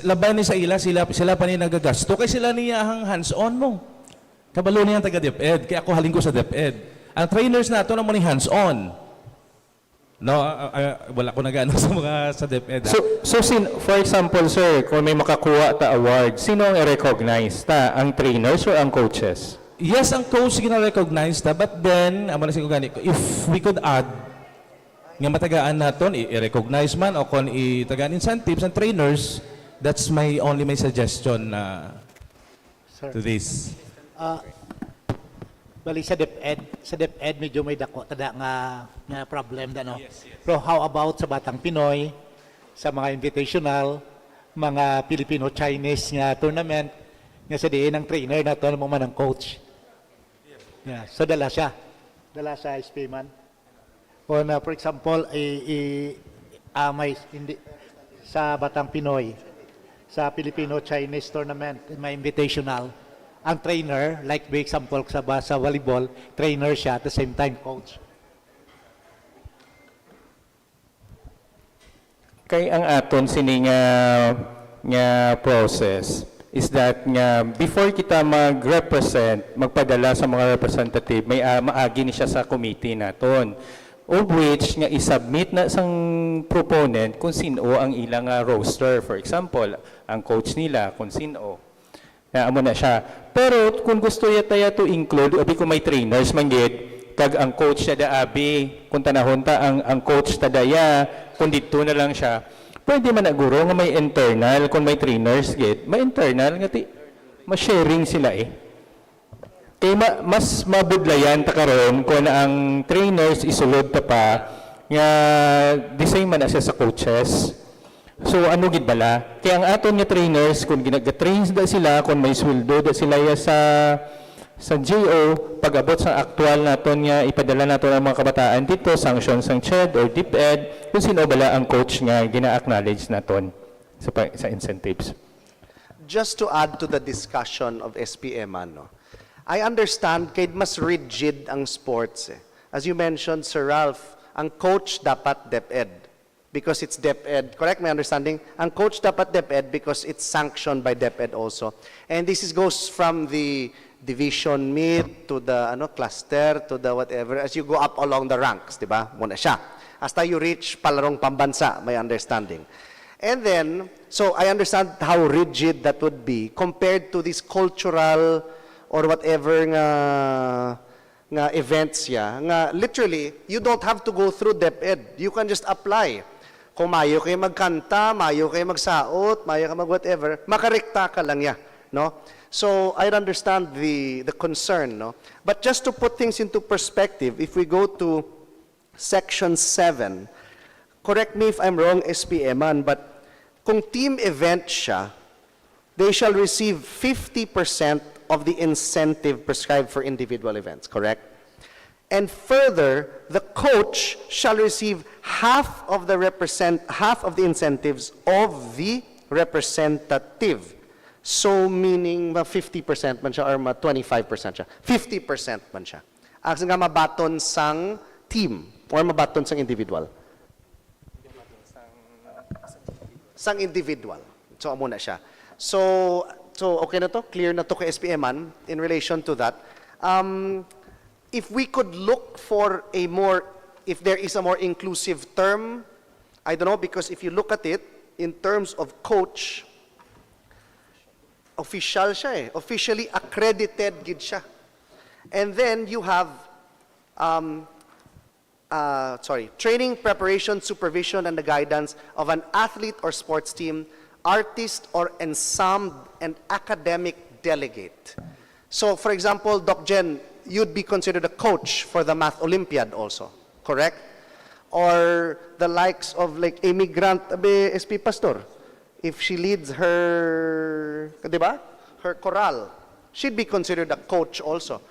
Laban ni sa sila pa ni nagagasto, kay sila niya ang hands-on mo. Kabalo niya ang taga-DepEd, kaya ako halin ko sa DepEd. Ang trainers nato naman ni hands-on. No, wala ko nagano sa mga sa DepEd. So for example, sir, kung may makakuha ta award, sino ang i-recognize ta? Ang trainers or ang coaches? Yes, ang coach gina-recognize ta, but then, amo na siguro gani, if we could add nga matagaan naton i-recognize man o kung itagaan incentives and trainers, that's my suggestion to this. Bali sa DepEd medyo may dako tada nga problem da no. Yes. Pero how about sa Batang Pinoy, sa mga invitational, mga Filipino-Chinese nga tournament, nga sa diin ang trainer nato mo man ang coach. Yeah, so dala sa SP man. O na for example may sa Batang Pinoy, sa Filipino-Chinese tournament, may invitational. Ang trainer, like by example sa volleyball, trainer siya at the same time coach. Kay ang aton sini nga process is that nga before kita magpadala sa mga representative, may maagi ni siya sa committee naton. Of which nga isubmit na sang proponent kung sino ang ilang roster. For example, ang coach nila kung sino. Amo na siya. Pero kung gusto tayo to include, abi kung may trainers manggid, kag ang coach na daabi, kung tanahon ta ang coach tadaya, kung dito na lang siya, pwede man naguro nga may internal, kung may trainers gid, may internal nga ma-sharing sila eh. Kaya mas mabudlayan ta karon kung ang trainers isulod ta pa nga design man na siya sa coaches. So ano gid bala? Kaya ang aton nga trainers kung ginaga-train sila, kung may sweldo sila sa GO, pag-abot sa aktual naton nga ipadala naton ang mga kabataan dito, sanction sang CHED or DepEd, kung sino bala ang coach nga gina-acknowledge naton sa incentives. Just to add to the discussion of SPM, I understand kahit mas rigid ang sports. As you mentioned, Sir Ralph, ang coach dapat DepEd. because it's DepEd. Correct my understanding? Ang coach dapat DepEd because it's sanctioned by DepEd also. And goes from the division meet to the cluster to the whatever as you go up along the ranks, di ba? Muna siya. Hasta you reach palarong pambansa, my understanding. And then, so I understand how rigid that would be compared to this cultural or whatever nga events ya. Nga literally, you don't have to go through DepEd. You can just apply. Kung mayo kayo magkanta, mayo kayo magsaot, mayo kayo mag-whatever, makarekta ka lang ya. No? So I understand the concern. No? But just to put things into perspective, if we go to Section 7, correct me if I'm wrong, SPMan, but kung team event siya, they shall receive 50% of the incentive prescribed for individual events, correct? And further, the coach shall receive half of the incentives of the representative. So meaning 50% man siya or 25% siya. 50% man siya. Ang nga mabaton sang team or mabaton sang individual. Sang individual. So amo na siya. So okay na to? Clear na to kay SPMan in relation to that. If we could look for if there is a more inclusive term, I don't know, because if you look at it in terms of coach, official siya eh. Officially accredited gid siya. And then you have, training, preparation, supervision, and the guidance of an athlete or sports team, artist or ensemble, and academic delegate. So, for example, Doc Jen, you'd be considered a coach for the Math Olympiad also, correct? Or the likes of like Amy Grant, SP Pastor, if she leads her, diba? Her chorale, she'd be considered a coach also.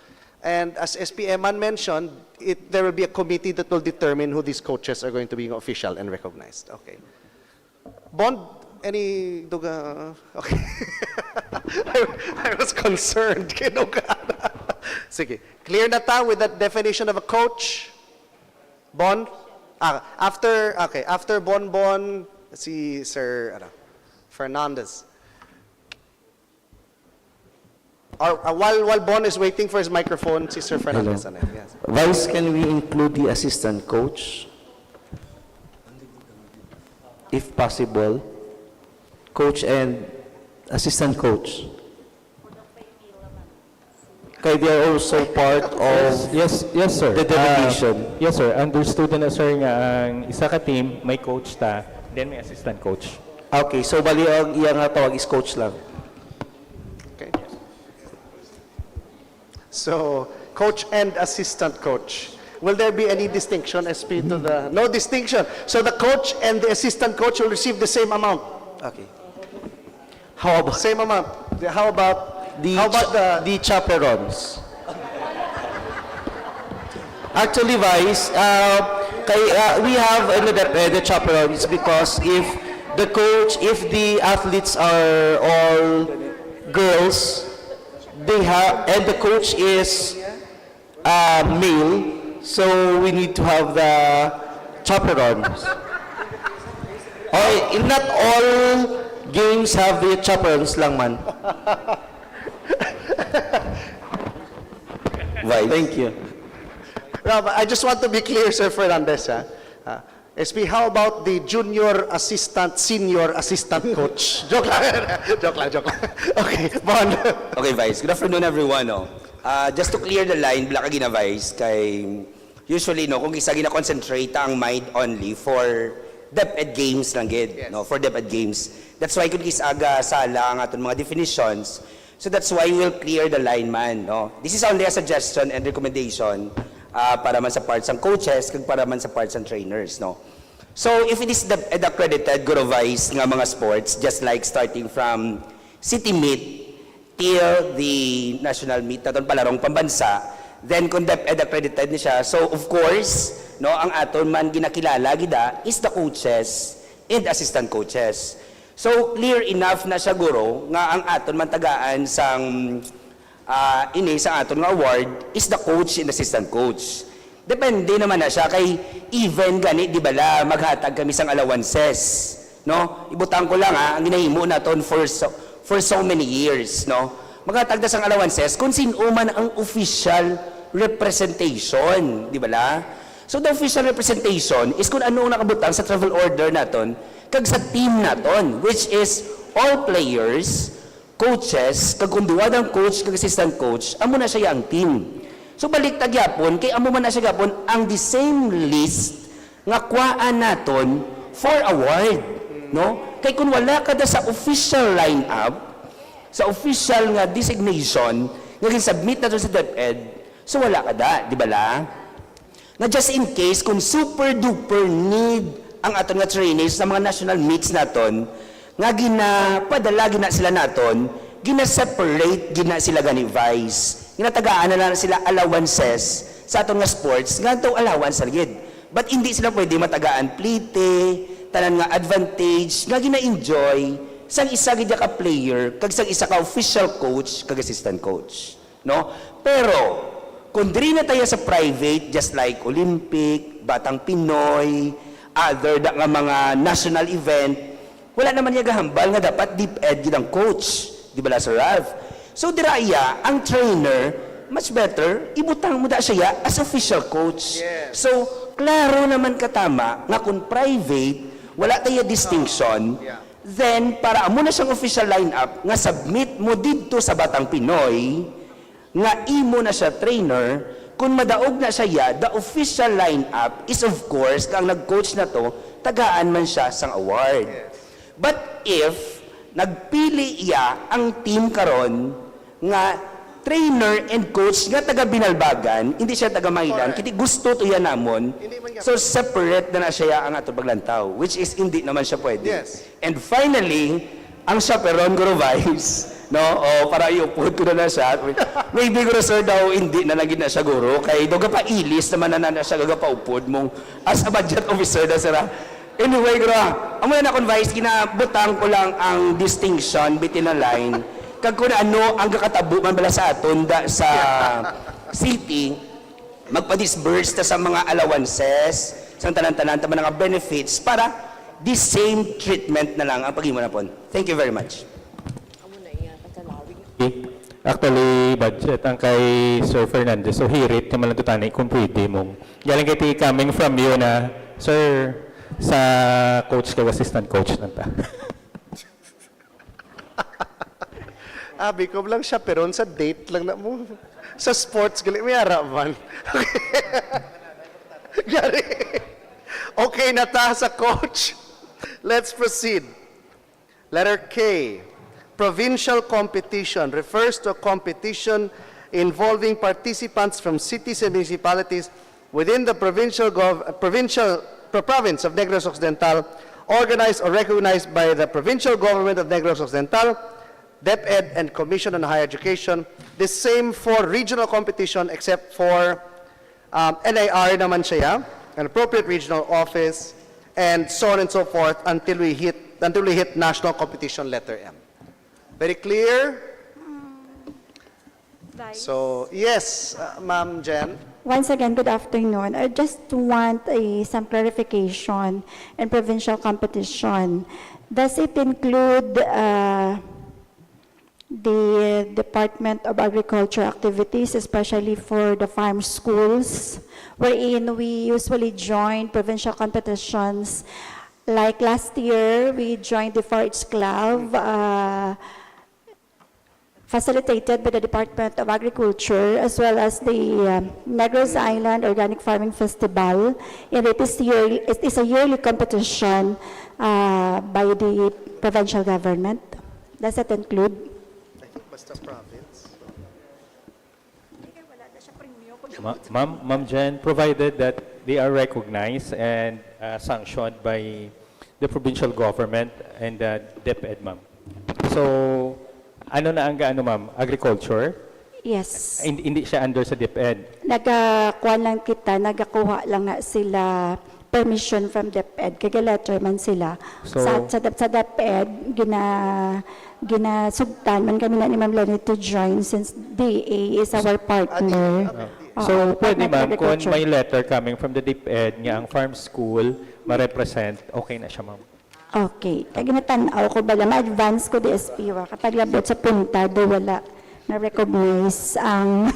And as SPMan mentioned, there will be a committee that will determine who these coaches are going to be official and recognized. Okay. Bond, any duga? Okay. I was concerned. Sige. Clear na ta with that definition of a coach? Bond? After Bonbon, si Sir Fernandez. While Bon is waiting for his microphone, si Sir Fernandez. Yes. Vice, can we include the assistant coach? If possible. Coach and assistant coach. Okay, they are also part of Yes, sir. the delegation. Yes, sir. Understood na, sir, nga ang isa ka team, may coach ta, then may assistant coach. Okay, so bali ang iyang tawag is coach lang. Okay. So, coach and assistant coach. Will there be any distinction, SP, to the... No distinction. So the coach and the assistant coach will receive the same amount. Okay. How about Same amount. How about the chaperones? Actually, Vice, we have the chaperones because if the athletes are all girls, and the coach is male, so we need to have the chaperones. Okay, not all games have the chaperones lang man. Right. Thank you. No, but I just want to be clear, Sir Fernandez. SP, how about the junior assistant, senior assistant coach? Joke lang. Joke lang. Okay, Bond. Okay, Vice. Good afternoon, everyone. No? Just to clear the line, Black Agina Vice, kay usually, no, kung isa gina-concentrate ang mind only for DepEd games lang gid, yes. No, for DepEd games. That's why kung aga sala ang aton mga definitions. So that's why we'll clear the line man, no. This is only a suggestion and recommendation para man sa parts ng coaches kag para man sa parts ng trainers, no. So if it is DepEd accredited Guru Vice nga mga sports, just like starting from city meet till the national meet naton palarong pambansa, then kung DepEd accredited ni siya, so of course, no, ang aton man ginakilala gida is the coaches and assistant coaches. So clear enough na siya guro nga ang aton man tagaan sang sa aton nga award is the coach and assistant coach. Depende naman na siya kay even gani, di ba la, maghatag kami sang allowances. No? Ibutang ko lang ang ginahimo naton for so many years. No? Maghatag na sang allowances kung sino man ang official representation. Di ba la? So the official representation is kung ano ang nakabutang sa travel order naton kag sa team naton, which is all players, coaches, kag kung duwa ng coach, kag assistant coach, amo na siya ang team. So balik tagyapon, kay amo man na siya gapon ang the same list nga kuhaan naton for award, no? Kay kung wala ka da sa official lineup, sa official nga designation nga gisubmit naton sa DepEd, so wala ka da, di ba la? Na just in case kung super duper need ang aton nga trainees sa mga national meets naton, nga ginapadala gina sila naton, gina-separate gina sila gani vice. Ginatagaan na lang sila allowances sa aton nga sports, nga ito allowance sa ligid. But hindi sila pwede matagaan plite, tanan nga advantage, nga gina-enjoy sang isa gid ka player, kag sang isa ka official coach, kag assistant coach. No? Pero, kung diri na tayo sa private, just like Olympic, Batang Pinoy, other da nga mga national event, wala naman niya gahambal nga dapat DepEd gid ang coach. Di ba la, Sir Ralph? So diraya, ang trainer, much better, ibutang mo da siya as official coach. Yes. So, klaro naman katama nga kung private, wala tayo distinction, then para amo na siyang official lineup, nga submit mo dito sa Batang Pinoy, nga imo na siya trainer, kung madaog na siya, the official lineup is of course, kang nag-coach na to, tagaan man siya sang award. But if nagpili iya ang team karon nga trainer and coach nga taga Binalbagan, hindi siya taga Maylan, kiti gusto to yan namon, so separate na siya ang ato paglantaw, which is hindi naman siya pwede. Yes. And finally, ang chaperon guru vibes, no? O para iupod ko na siya. Maybe guru sir daw hindi na naging na siya guru, kay doga pa ilis naman na siya gaga pa upod mong as a budget officer na sira. Anyway, guru, amo na convice ginabutang ko lang ang distinction between a line kag kung ano ang kakatabo man bala sa aton da sa city magpa-disburse ta sa mga allowances sa tanan-tanan ta mga benefits para the same treatment na lang ang paghimo na pon. Thank you very much. Actually, budget ang kay Sir Fernandez. So, hirit naman lang tutani kung pwede mong. Galing kay coming from you na, Sir, sa coach kag assistant coach na ta. Abi ko lang siya, pero sa date lang na mo. Sa sports, gali, may araman. Gari. Okay na ta sa coach. Let's proceed. Letter K. Provincial competition refers to a competition involving participants from cities and municipalities within the province of Negros Occidental, organized or recognized by the provincial government of Negros Occidental, DepEd, and Commission on Higher Education. The same for regional competition except for NAR naman siya, an appropriate regional office, and so on and so forth until we hit national competition letter M. Very clear? So, yes, Ma'am Jen. Once again, good afternoon. I just want some clarification in provincial competition. Does it include the Department of Agriculture activities, especially for the farm schools, wherein we usually join provincial competitions? Like last year, we joined the 4-H Club, facilitated by the Department of Agriculture, as well as the Negros Island Organic Farming Festival. And it is a yearly competition by the provincial government. Does that include? I think basta province. Ma'am Jen, provided that they are recognized and sanctioned by the provincial government and the DepEd, ma'am. So, ano na ang ma'am? Agriculture? Yes. Hindi siya under sa DepEd. Nagakuha lang kita, nagakuha lang na sila permission from DepEd. Kaya letter man sila. So, sa DepEd, ginasugtan man kami na ni Ma'am Lenny to join since DA is our partner. So, pag pwede ma'am, kung nag-agriculture. may letter coming from the DepEd nga ang farm school ma-represent, okay na siya ma'am. Okay. Kaya ginatanaw ko ba ma-advance ko di SP wa. Kapag labot sa punta, do wala na-recognize ang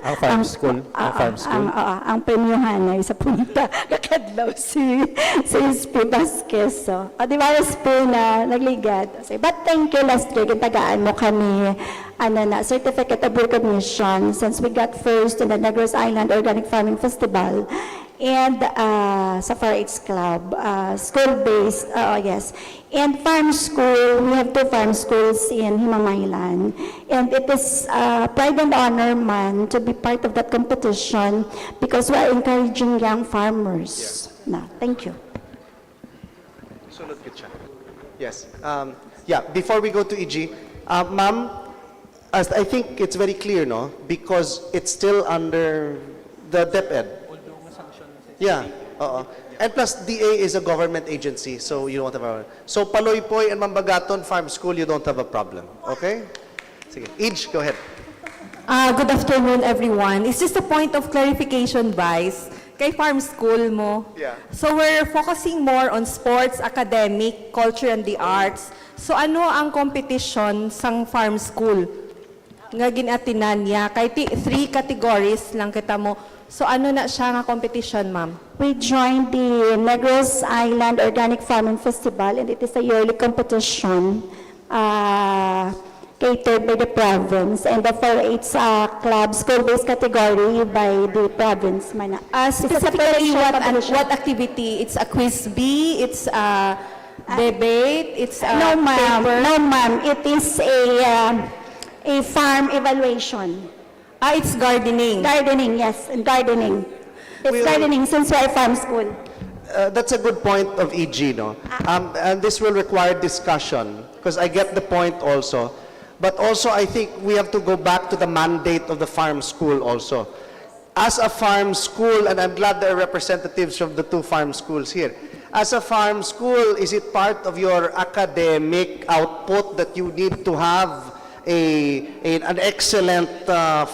Ang farm school, ang farm school. ang premyohanay sa punta. Kakadlaw si SP Vasquez. So, di ba SP na nagligad? So, but thank you last week, tagaan mo kami certificate of recognition since we got first in the Negros Island Organic Farming Festival and sa 4-H Club, school-based, yes. And farm school, we have 2 farm schools in Himamaylan. And it is pride and honor man to be part of that competition because we are encouraging young farmers. Na, thank you. Sunod ka siya. Yes. Yeah, before we go to EG, ma'am, as I think it's very clear, no? Because it's still under the DepEd. Yeah. And plus, DA is a government agency, so you don't have a... So, Paloypoy and Mambagaton Farm School, you don't have a problem. Okay? Sige. EG, go ahead. Good afternoon, everyone. It's just a point of clarification, Vice. Kay farm school mo. Yeah. So we're focusing more on sports, academic, culture, and the arts. So ano ang competition sang farm school? Nga ginatinan niya. Kay 3 categories lang kita mo. So ano na siya nga competition, ma'am? We joined the Negros Island Organic Farming Festival, and it is a yearly competition catered by the province, and the 4-H club school-based category by the province. Specifically, what activity? It's a quiz bee, it's a debate, it's a No, ma'am. paper? No, ma'am. It is a farm evaluation. It's gardening. Gardening, yes, gardening. It's gardening since we are farm school. That's a good point of EG, no? And this will require discussion, because I get the point also. But also, I think we have to go back to the mandate of the farm school also. As a farm school, and I'm glad there are representatives from the 2 farm schools here. As a farm school, is it part of your academic output that you need to have an excellent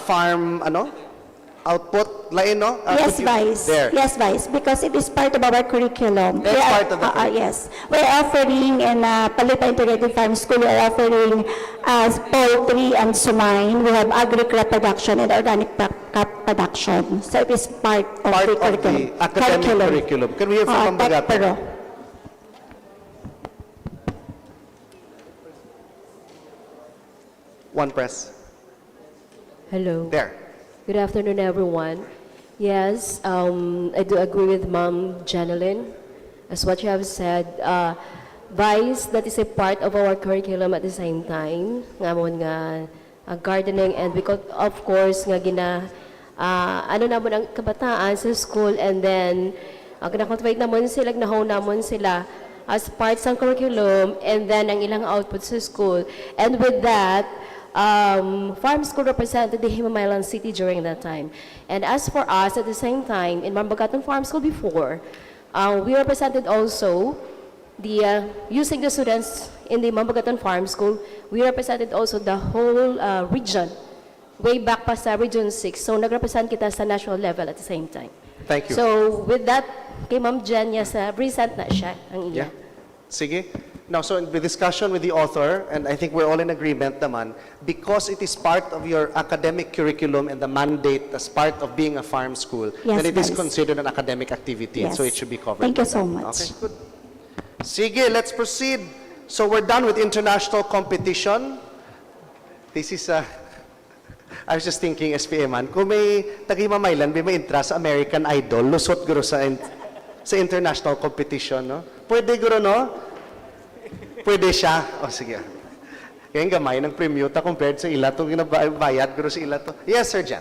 farm output? Lain, no? Yes, Vice. There. Yes, Vice, because it is part of our curriculum. That's part of the curriculum. Yes. We're offering in Palipa Integrated Farm School, we're offering poultry and swine. We have agri-crop production and organic crop production. So it is part of the curriculum. Academic curriculum. Can we hear from Mambagaton? Pero, One press. Hello. There. Good afternoon, everyone. Yes, I do agree with Ma'am Janeline, as what you have said. Vice, that is a part of our curriculum at the same time. Ngamon nga gardening, and because of course nga ano namon ang kabataan sa school, and then kinakultivate namon sila, gnahon namon sila as part sa curriculum, and then ang ilang output sa school. And with that, farm school represented the Himamaylan city during that time. And as for us, at the same time, in Mambagaton Farm School before, we represented also using the students in the Mambagaton Farm School, we represented also the whole region, way back pa sa Region 6. So, nag-represent kita sa national level at the same time. Thank you. So, with that, kay Ma'am Jen, present na siya ang iya. Yeah. Sige. Now, so in the discussion with the author, and I think we're all in agreement naman, because it is part of your academic curriculum and the mandate as part of being a farm school, Yes, then it is Vice. considered an academic activity, and Yes. so it should be covered. Thank you by so that. much. Okay, good. Sige, let's proceed. So we're done with international competition. This is I was just thinking, SPA man, kung may taga-Himamaylan, may interest sa American Idol, lusot guro sa international competition, no? Pwede guro, no? Pwede siya. O, sige. Kaya gamay ng premium ta compared sa ila itong ginabayad, guro sa ila to. Yes, Sir Jan.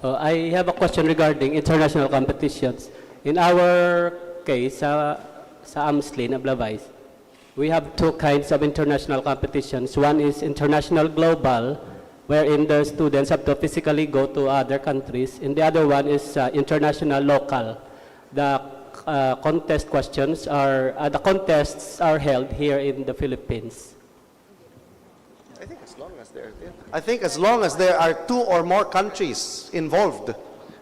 I have a question regarding international competitions. In our case, sa AMSLIN, Ablavais, we have 2 kinds of international competitions. One is international global, wherein the students have to physically go to other countries. And the other one is international local. The contests are held here in the Philippines. I think as long as there are 2 or more countries involved,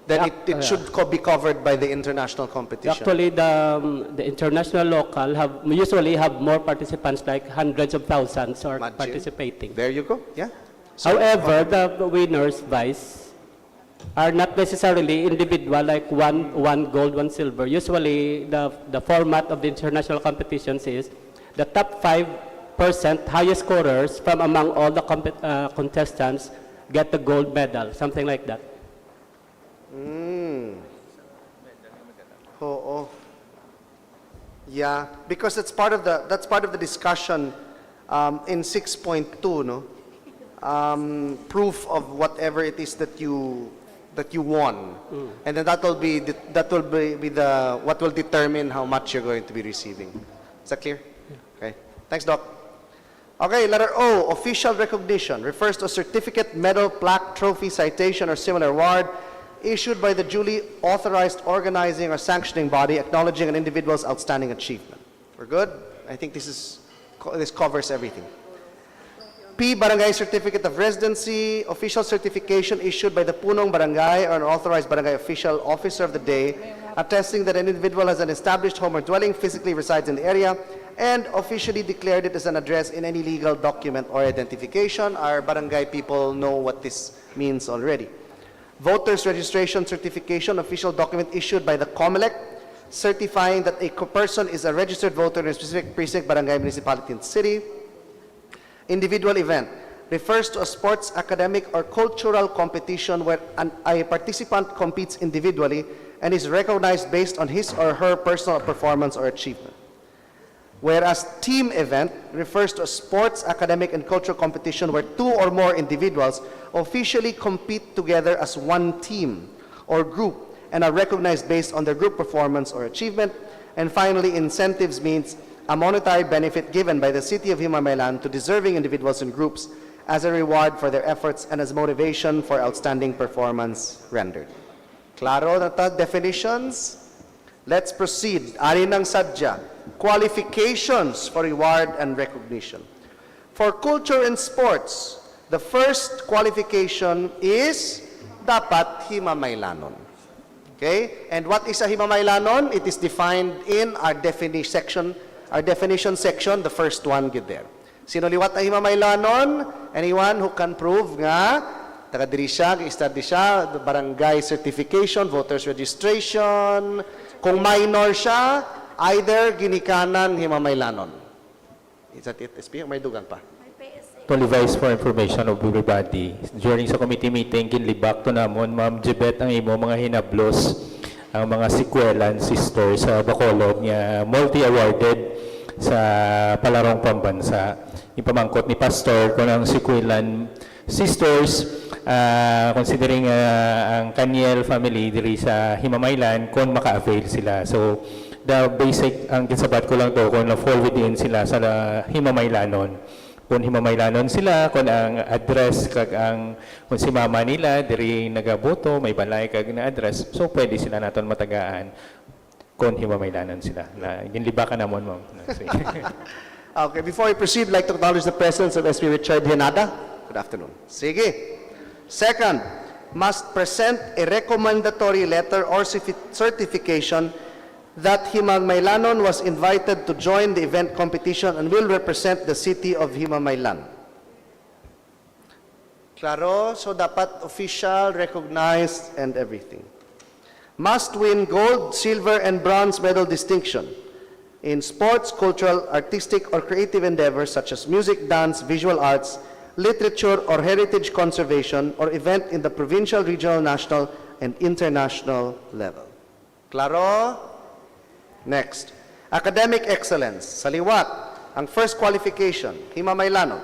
then Yeah, it should be covered by the international competition. Actually, the international local usually have more participants, like hundreds of thousands are Imagine. participating. There you go. Yeah. So, However, the winners, Vice, are not necessarily individual, like one gold, one silver. Usually, the format of the international competitions is the top 5% highest scorers from among all the contestants get the gold medal, something like that. Oo. Yeah, because that's part of the discussion in 6.2, no? Proof of whatever it is that you won, and then that will be what will determine how much you're going to be receiving. Is that clear? Okay. Thanks, Doc. Okay, letter O, official recognition, refers to a certificate, medal, plaque, trophy, citation, or similar award issued by the duly authorized organizing or sanctioning body acknowledging an individual's outstanding achievement. We're good? I think this covers everything. P, barangay certificate of residency, official certification issued by the punong barangay or an authorized barangay official officer of the day, attesting that an individual has an established home or dwelling, physically resides in the area, and officially declared it as an address in any legal document or identification. Our barangay people know what this means already. Voters registration certification, official document issued by the COMELEC, certifying that a person is a registered voter in a specific precinct, barangay, municipality, and city. Individual event refers to a sports, academic, or cultural competition where a participant competes individually and is recognized based on his or her personal performance or achievement. Whereas team event refers to a sports, academic, and cultural competition where two or more individuals officially compete together as one team or group and are recognized based on their group performance or achievement. And finally, incentives means a monetary benefit given by the City of Himamaylan to deserving individuals and groups as a reward for their efforts and as motivation for outstanding performance rendered. Klaro na ta definitions? Let's proceed. Ari ng sadya. Qualifications for reward and recognition. For culture and sports, the first qualification is dapat Himamaylanon. Okay? And what is a Himamaylanon? It is defined in our definition section, the first one get there. Sino liwat na Himamaylanon? Anyone who can prove nga taga diri siya, gi-study siya, the barangay certification, voters registration. Kung minor siya, either ginikanan Himamaylanon. Is that it, SP? May dugang pa? Vice, for information of everybody, during sa committee meeting, ginlibak to namon, Ma'am Jebet, ang imo mga hinablos, ang mga sikwelan sisters sa Bacolod niya multi-awarded sa palarong pambansa. Ipamangkot ni Pastor kung ang sikwelan sisters, considering ang Kaniel family diri sa Himamaylan, kung maka-avail sila. So, the basic, ang kinsabat ko lang to, kung na-fall within sila sa Himamaylanon. Kung Himamaylanon sila, kung ang address, kung si mama nila, diri nagaboto, may balay kag na address, so pwede sila naton matagaan kung Himamaylanon sila. Ginlibakan namon mo. Okay, before we proceed, I'd like to acknowledge the presence of SP Richard Henada. Good afternoon. Sige. Second, must present a recommendatory letter or certification that Himamaylanon was invited to join the event competition and will represent the city of Himamaylan. Klaro, so dapat official, recognized, and everything. Must win gold, silver, and bronze medal distinction in sports, cultural, artistic, or creative endeavors such as music, dance, visual arts, literature, or heritage conservation, or event in the provincial, regional, national, and international level. Klaro? Next, academic excellence. Sa liwat, ang first qualification, Himamaylanon.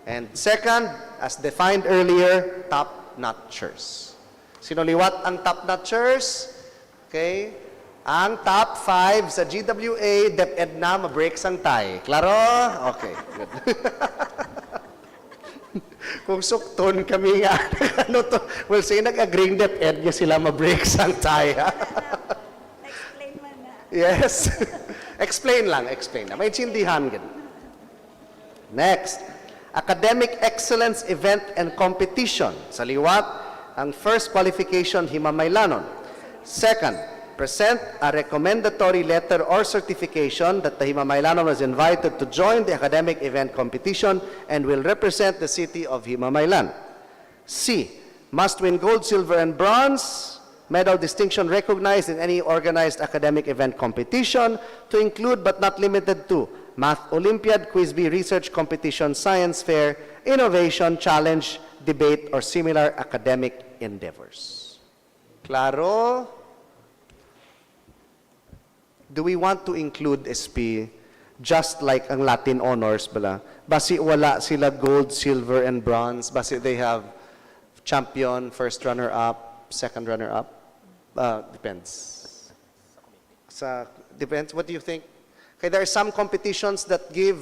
And second, as defined earlier, top-notchers. Sino liwat ang top-notchers? Okay? Ang top 5 sa GWA, DepEd na, ma-break sang tie. Klaro? Okay, good. Kung sukton kami nga, ano to, well, say nag-agreeing DepEd niya sila ma-break sang tie. Yes. Explain lang. May intindihan gan. Next, academic excellence event and competition. Sa liwat, Ang first qualification, Himamaylanon. Second, present a recommendatory letter or certification that the Himamaylanon was invited to join the academic event competition and will represent the city of Himamaylan. C, must win gold, silver, and bronze medal distinction recognized in any organized academic event competition, to include but not limited to Math Olympiad, Quiz Bee, Research Competition, Science Fair, Innovation, Challenge, Debate, or similar academic endeavors. Claro? Do we want to include SP just like ang Latin honors bala? Basi wala sila gold, silver, and bronze. Basi they have champion, first runner-up, second runner-up. Depends. Depends. What do you think? Okay, there are some competitions that give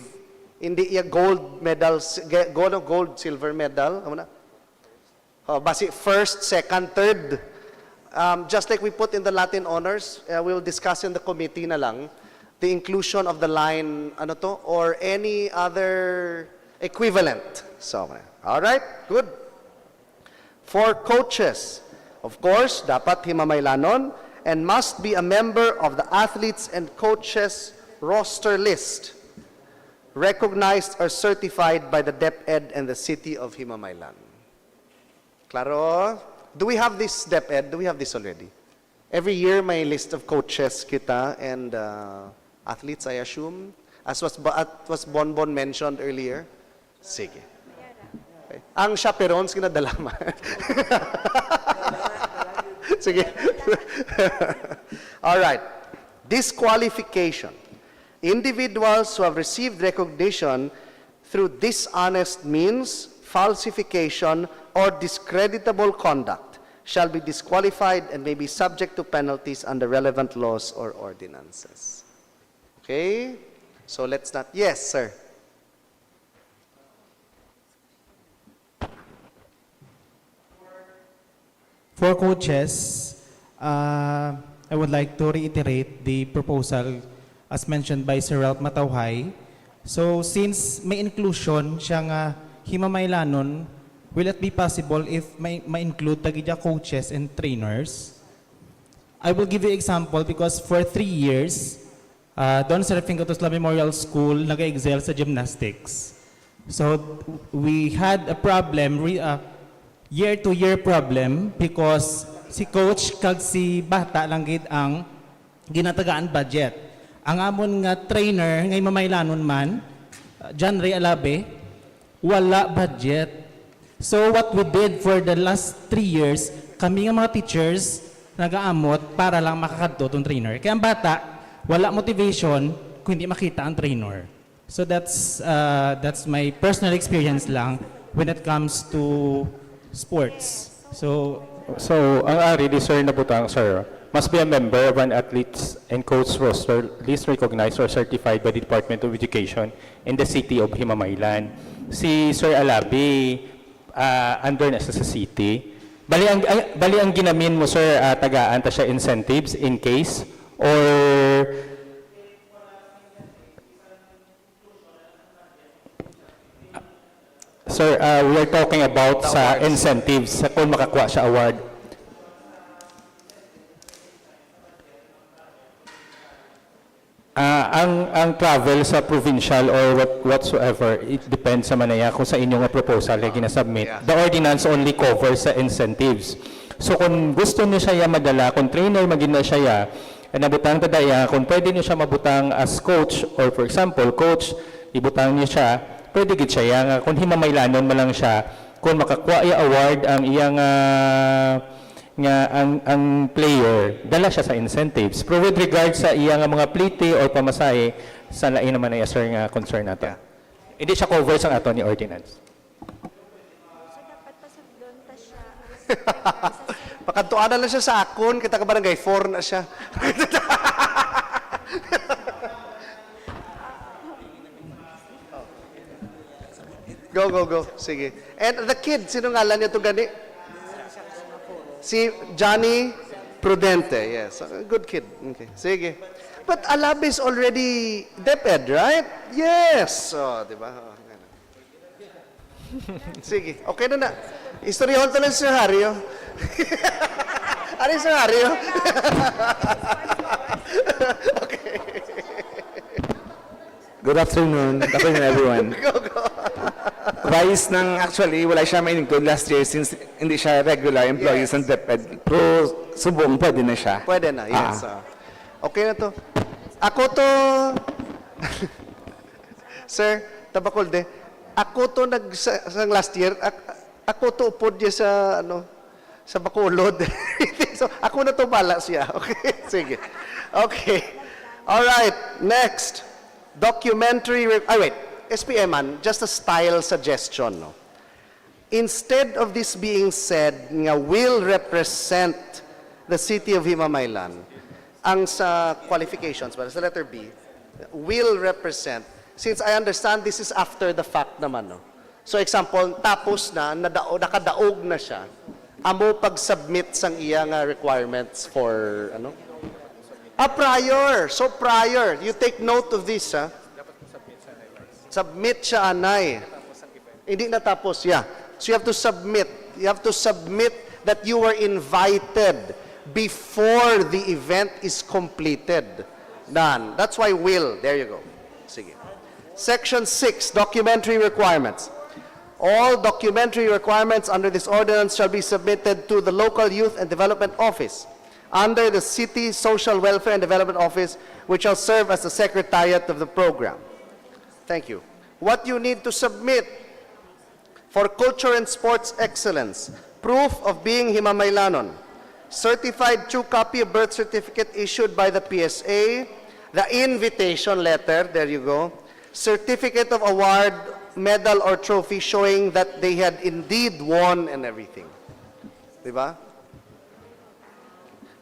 hindi gold medals, gold, silver medal. Basi first, second, third. Just like we put in the Latin honors, we'll discuss in the committee na lang the inclusion of the line, ano to, or any other equivalent. So, all right, good. For coaches, of course, dapat Himamaylanon and must be a member of the athletes and coaches roster list, recognized or certified by the DepEd and the city of Himamaylan. Claro? Do we have this, DepEd? Do we have this already? Every year, may list of coaches kita and athletes, I assume, as was Bonbon mentioned earlier. Sige. Okay. Ang chaperones, kinadala man. Sige. All right. Disqualification. Individuals who have received recognition through dishonest means, falsification, or discreditable conduct shall be disqualified and may be subject to penalties under relevant laws or ordinances. Okay? So let's not... Yes, sir. For coaches, I would like to reiterate the proposal as mentioned by Sir Ralph Matawhay. So since may inclusion siyang Himamaylanon, will it be possible if may include tagidya coaches and trainers? I will give you example because for 3 years, doon sa Refingatusla Memorial School, nag-excel sa gymnastics. So we had a problem, year-to-year problem because si coach kag si bata lang gid ang ginatagaan budget. Ang amon nga trainer ngay Himamaylanon man, John Ray Alabe, wala budget. So what we did for the last 3 years, kami nga mga teachers nagaamot para lang makakadto tong trainer. Kaya ang bata, wala motivation kung hindi makita ang trainer. So that's my personal experience lang when it comes to sports. So ang ari di sir na butang sir must be a member of an athletes and coach roster list recognized or certified by the Department of Education in the city of Himamaylan. Si Sir Alabi under na sa city. Bali ang ginamin mo sir tagaan ta siya incentives in case or sir, we are talking about sa incentives sa kung makakuha siya award. Ang travel sa provincial or whatsoever, it depends sa manaya kung sa inyong proposal ay ginasubmit. The ordinance only covers sa incentives. So kung gusto niyo siya madala, kung trainer maging na siya nabutang tadaya, kung pwede niyo siya mabutang as coach or for example, coach, ibutang niyo siya, pwede gid siya nga kung Himamaylanon man lang siya, kung makakuha ay award ang iyang ang player, dala siya sa incentives. Pero with regard sa iyang mga plite or pamasahe, sa lain naman ay sir nga concern nato. Hindi siya cover sa ato ni ordinance. So dapat pasagdon ta siya. Pakantuan na lang siya sa akon, kita ka barangay 4 na siya. Go. Sige. And the kid, sino ngalan niya ito gani? Si Johnny Prudente. Yes. Good kid. Okay. Sige. But Alab is already DepEd, right? Yes. Oh, di ba? Oh, sige. Okay na. Istoryahan to lang si Harry. Ano yung senaryo? Good afternoon. Good afternoon, everyone. Vice actually, wala siya ma-include last year since hindi siya regular employee sa DepEd. Pero subong, pwede na siya. Pwede na, yes. Okay na to. Ako to... Sir, Tabacolde, ako to sa last year, ako to upod niya sa, sa Bacolod. So, ako na to bala siya. Okay, sige. Okay. All right, next. Documentary, wait, SPM, just a style suggestion, no? Instead of this being said, nga will represent the city of Himamaylan, ang sa qualifications, but sa letter B, will represent, since I understand this is after the fact naman, no? So example, tapos na, nakadaog na siya, amo pag-submit sang iya nga requirements for, prior. So prior. You take note of this, ha? Submit siya, anay. Hindi natapos, yeah. So you have to submit. You have to submit that you were invited before the event is completed. Done. That's why will. There you go. Sige. Section 6, documentary requirements. All documentary requirements under this ordinance shall be submitted to the local youth and development office under the City Social Welfare and Development Office, which shall serve as the secretariat of the program. Thank you. What you need to submit for culture and sports excellence, proof of being Himamaylanon, certified true copy of birth certificate issued by the PSA, the invitation letter, there you go, certificate of award, medal or trophy showing that they had indeed won and everything. Diba?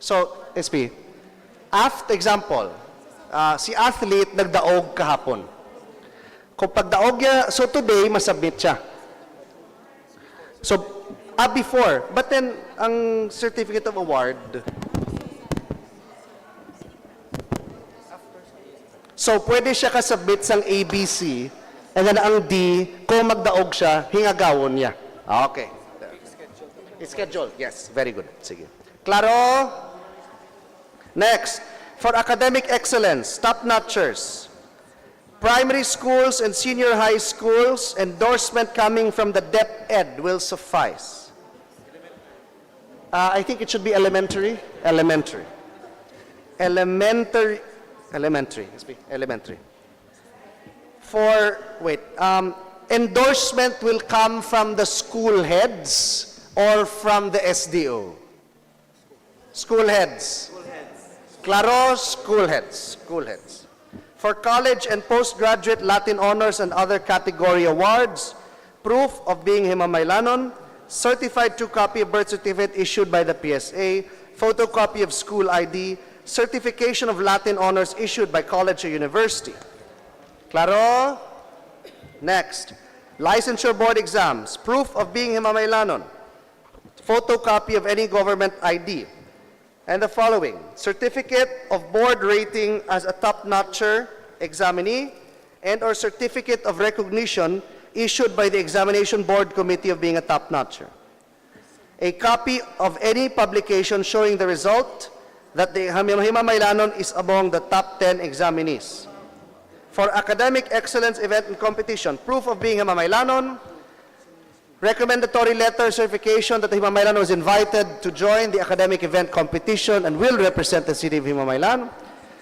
So, SP, after example, si athlete nagdaog kahapon. Kung pagdaog niya, so today, masubmit siya. So, before, but then, ang certificate of award, so pwede siya kasubmit sang ABC, and then ang D, kung magdaog siya, hingagawon niya. Okay. It's scheduled. Yes, very good. Sige. Klaro? Next, for academic excellence, top-notchers, primary schools and senior high schools, endorsement coming from the DepEd will suffice. I think it should be elementary. Elementary. Elementary. Elementary. Elementary. For, wait, endorsement will come from the school heads or from the SDO? School heads. Claro, school heads. School heads. For college and postgraduate Latin honors and other category awards, proof of being Himamaylanon, certified true copy of birth certificate issued by the PSA, photocopy of school ID, certification of Latin honors issued by college or university. Claro? Next, licensure board exams, proof of being Himamaylanon, photocopy of any government ID, and the following: certificate of board rating as a top-notcher examinee and or certificate of recognition issued by the examination board committee of being a top-notcher. A copy of any publication showing the result that the Himamaylanon is among the top 10 examinees. For academic excellence event and competition, proof of being Himamaylanon, recommendatory letter certification that the Himamaylanon was invited to join the academic event competition and will represent the city of Himamaylan,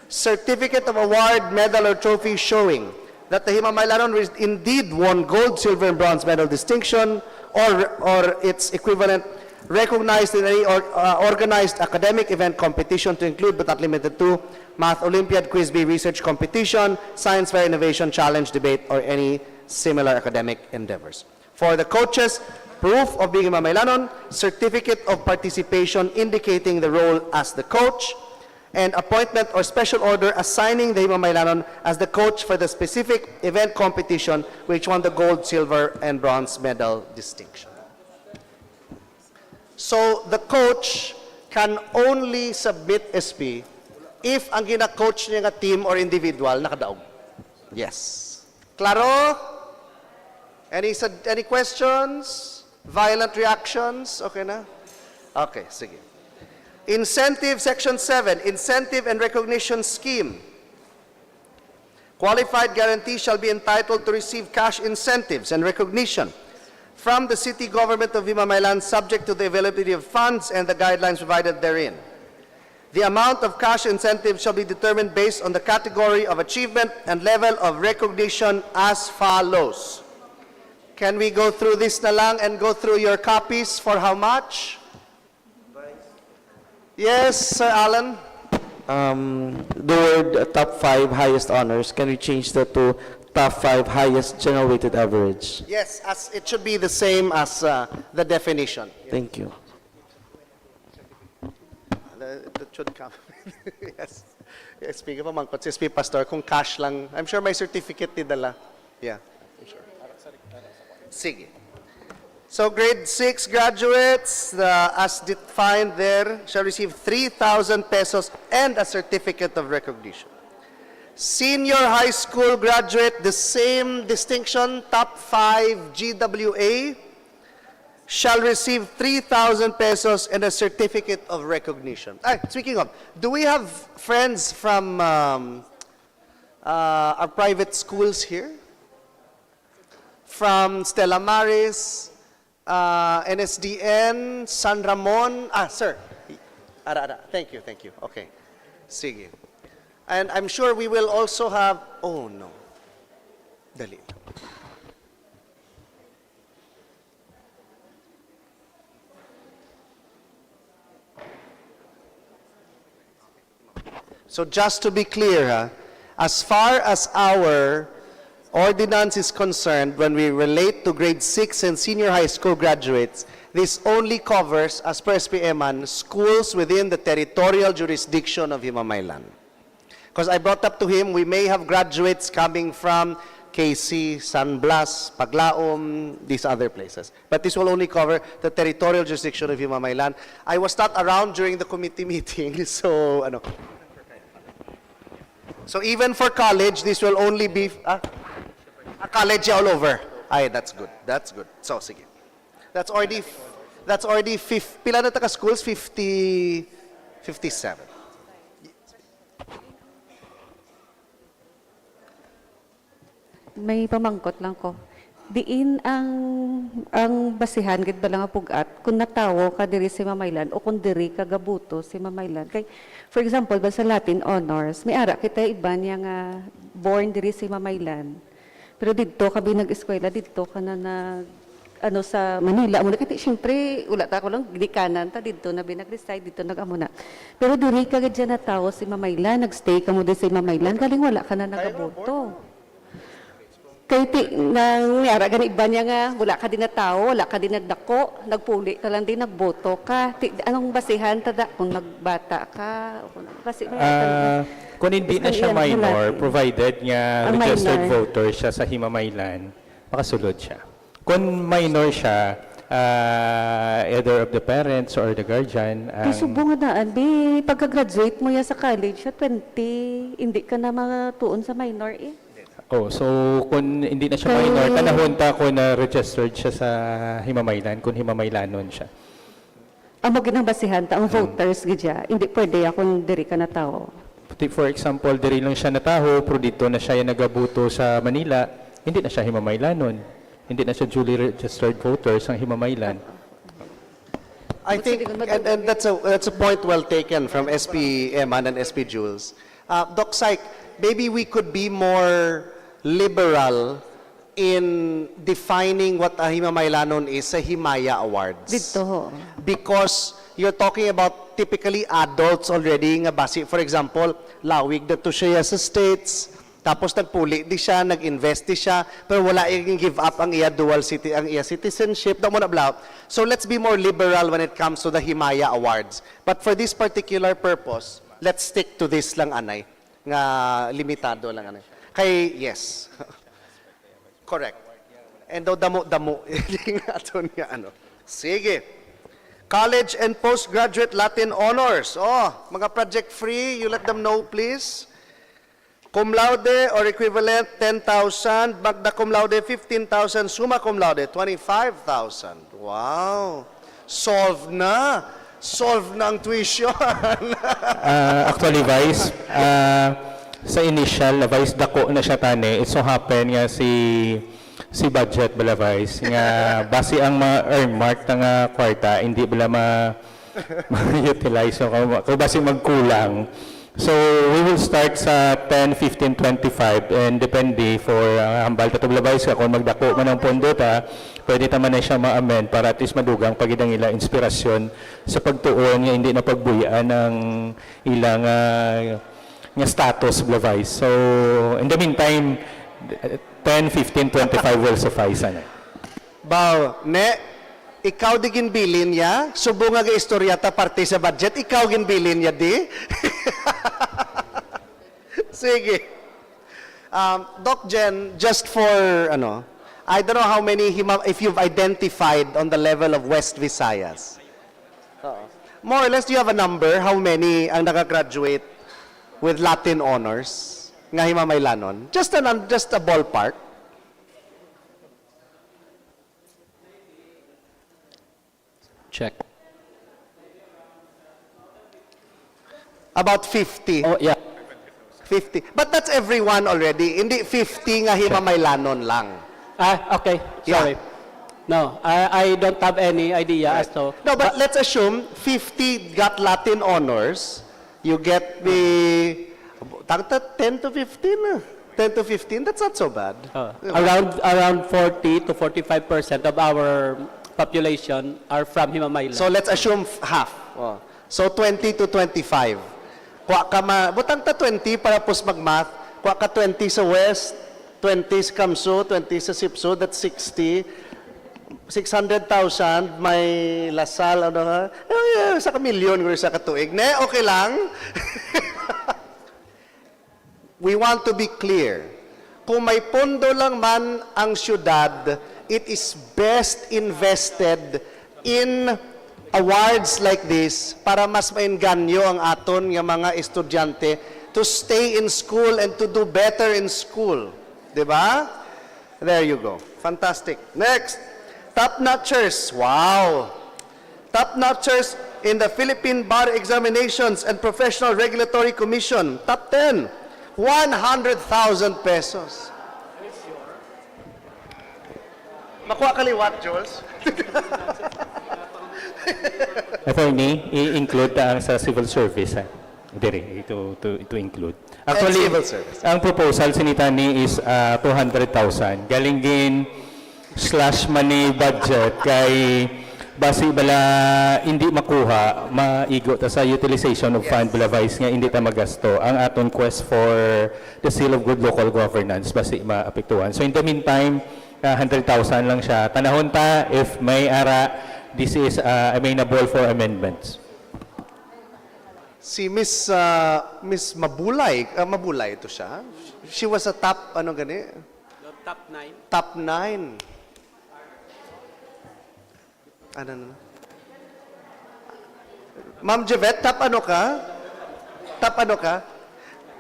certificate of award, medal, or trophy showing that the Himamaylanon indeed won gold, silver, and bronze medal distinction or its equivalent, recognized in any organized academic event competition to include but not limited to Math Olympiad, Quiz Bee, Research Competition, Science Fair, Innovation Challenge, Debate, or any similar academic endeavors. For the coaches, proof of being Himamaylanon, certificate of participation indicating the role as the coach, and appointment or special order assigning the Himamaylanon as the coach for the specific event competition which won the gold, silver, and bronze medal distinction. So the coach can only submit SP if ang gina-coach niya nga team or individual nakadaog. Yes. Claro? Any questions? Violent reactions? Okay na? Okay, sige. Incentive, Section 7, Incentive and Recognition Scheme. Qualified guarantees shall be entitled to receive cash incentives and recognition from the city government of Himamaylan subject to the availability of funds and the guidelines provided therein. The amount of cash incentives shall be determined based on the category of achievement and level of recognition as follows. Can we go through this na lang and go through your copies for how much? Yes, Sir Alan? The word top 5 highest honors, can we change that to top 5 highest general weighted average? Yes, as it should be the same as the definition. Thank you. That should come. Yes. Yes, speaking of mangkot, si SP Pastor, kung cash lang, I'm sure may certificate ni dala. Yeah, I'm sure. Sige. So grade 6 graduates, as defined there, shall receive 3,000 pesos and a certificate of recognition. Senior high school graduate, the same distinction, top 5 GWA, shall receive 3,000 pesos and a certificate of recognition. Speaking of, do we have friends from our private schools here? From Stella Maris, NSDN, San Ramon. Sir. Thank you. Okay. Sige. And I'm sure we will also have, oh no. Dali. So just to be clear, as far as our ordinance is concerned, when we relate to grade 6 and senior high school graduates, this only covers, as per SPMan, schools within the territorial jurisdiction of Himamaylan. Because I brought up to him, we may have graduates coming from KC, San Blas, Paglaom, these other places. But this will only cover the territorial jurisdiction of Himamaylan. I was not around during the committee meeting, so ano. So even for college, this will only be college all over. That's good. That's good. So sige. That's already 50. Pila na ta ka schools? 57. May pamangkot lang ko. Diin ang basihan gid ba lang pugat kung natawo ka diri si Himamaylan o kung diri ka gabuto si Himamaylan. Kay for example ba sa Latin honors, may ara kita iba niya nga born diri si Himamaylan. Pero didto ka binag-eskwela didto ka na ano sa Manila mo kay syempre wala ta ko lang gidikanan ta didto na binag-reside didto nag-amo na. Pero diri ka gid na tawo si Himamaylan, nagstay ka mo diri si Himamaylan, galing wala ka na nagaboto. Kaya nangyara gani iba niya nga, wala ka din na tao, wala ka din nagdako, nagpuli ka lang din, nagboto ka. Anong basihan tada kung nagbata ka? Kasi, kung hindi na siya minor, provided nga registered voter siya sa Himamaylan, makasulod siya. Kung minor siya, either of the parents or the guardian. Subo nga daan, pagka-graduate mo ya sa college, sa 20, hindi ka na matuon sa minor eh. So kung hindi na siya minor, kanahunta ko na registered siya sa Himamaylan, kung Himamaylanon siya. Amo ginang basihan ta ang voters gidya, hindi pwede akong diri ka na tao. For example, diri lang siya nataho, pero dito na siya yung nagabuto sa Manila, hindi na siya Himamaylanon. Hindi na siya duly registered voter sa Himamaylan. I think, and that's a point well taken from SP Eman and SP Jules. Doc Syke, maybe we could be more liberal in defining what a Himamaylanon is sa Himaya Awards. Dito. Because you're talking about typically adults already nga basi. For example, lawig na to siya sa states, tapos nagpuli di siya, nag-invest di siya, pero wala yung give up ang iya ang iya citizenship, da mo na blah. So let's be more liberal when it comes to the Himaya Awards. But for this particular purpose, let's stick to this lang anay, nga limitado lang anay. Kay, yes. Correct. And daw damo-damo. Sige. College and postgraduate Latin honors. Mga project free, you let them know please. Cum laude or equivalent, 10,000. Magna cum laude, 15,000. Summa cum laude, 25,000. Wow. Solved na. solve na ang tuition. Actually, Vice, sa initial, Vice, dako na siya tani. It so happen nga si budget bala, Vice, nga base ang ma-earn mark ng kwarta, hindi bala ma-utilize. So, kung base magkulang. So, we will start sa 10, 15, 25, and depende for hambal tatubla, Vice, kung magdako man ang pondo ta, pwede naman na siya ma-amend para at least madugang pagidang ila inspirasyon sa pagtuon nga hindi na pagbuyaan ng ilang nga status bla, Vice. So, in the meantime, 10, 15, 25 will suffice. Baw, ikaw di ginbilin niya, subo nga istorya ta parte sa budget, ikaw ginbilin niya di? Sige. Doc Jen, just for, I don't know how many, if you've identified on the level of West Visayas. More or less, do you have a number how many ang nakagraduate with Latin honors nga Himamaylanon? Just a ballpark. Check. About 50. Oh, yeah. 50. But that's everyone already. Hindi 50 nga Himamaylanon lang. Okay. Sorry. Yeah. No, I don't have any idea as to... No, but let's assume 50 got Latin honors. You get the 10 to 15. 10 to 15, that's not so bad. Around 40 to 45% of our population are from Himamaylan. So let's assume half. So 20 to 25. Kuha ka butang ta 20 para pus mag-math. Kuha ka 20 sa West, 20 sa Kamso, 20 sa Sipso, that's 60. 600,000, may Lasal, sa kamilyon, sa katuig. Okay lang. We want to be clear. Kung may pondo lang man ang syudad, it is best invested in awards like this para mas mainganyo ang aton nga mga estudyante to stay in school and to do better in school. Diba? There you go. Fantastic. Next. Top-notchers. Wow. Top-notchers in the Philippine Bar Examinations and Professional Regulatory Commission. Top 10. 100,000 pesos. Makuha kaliwat, Jules. Attorney, i-include sa civil service. Diri, to include. Actually, civil service. ang proposal sinitani is 200,000. Galing din slash money budget kay basi bala hindi makuha maigo ta sa utilization of fund bala, Vice, nga hindi ta magasto ang aton quest for the seal of good local governance basi maapektuhan. So in the meantime, 100,000 lang siya. Tanahon ta if may ara, this is amenable for amendments. Si Miss Mabulay, Mabulay ito siya. She was a top, Top 9. Top 9. Ano? Ma'am Javette, top ano ka? Top ano ka?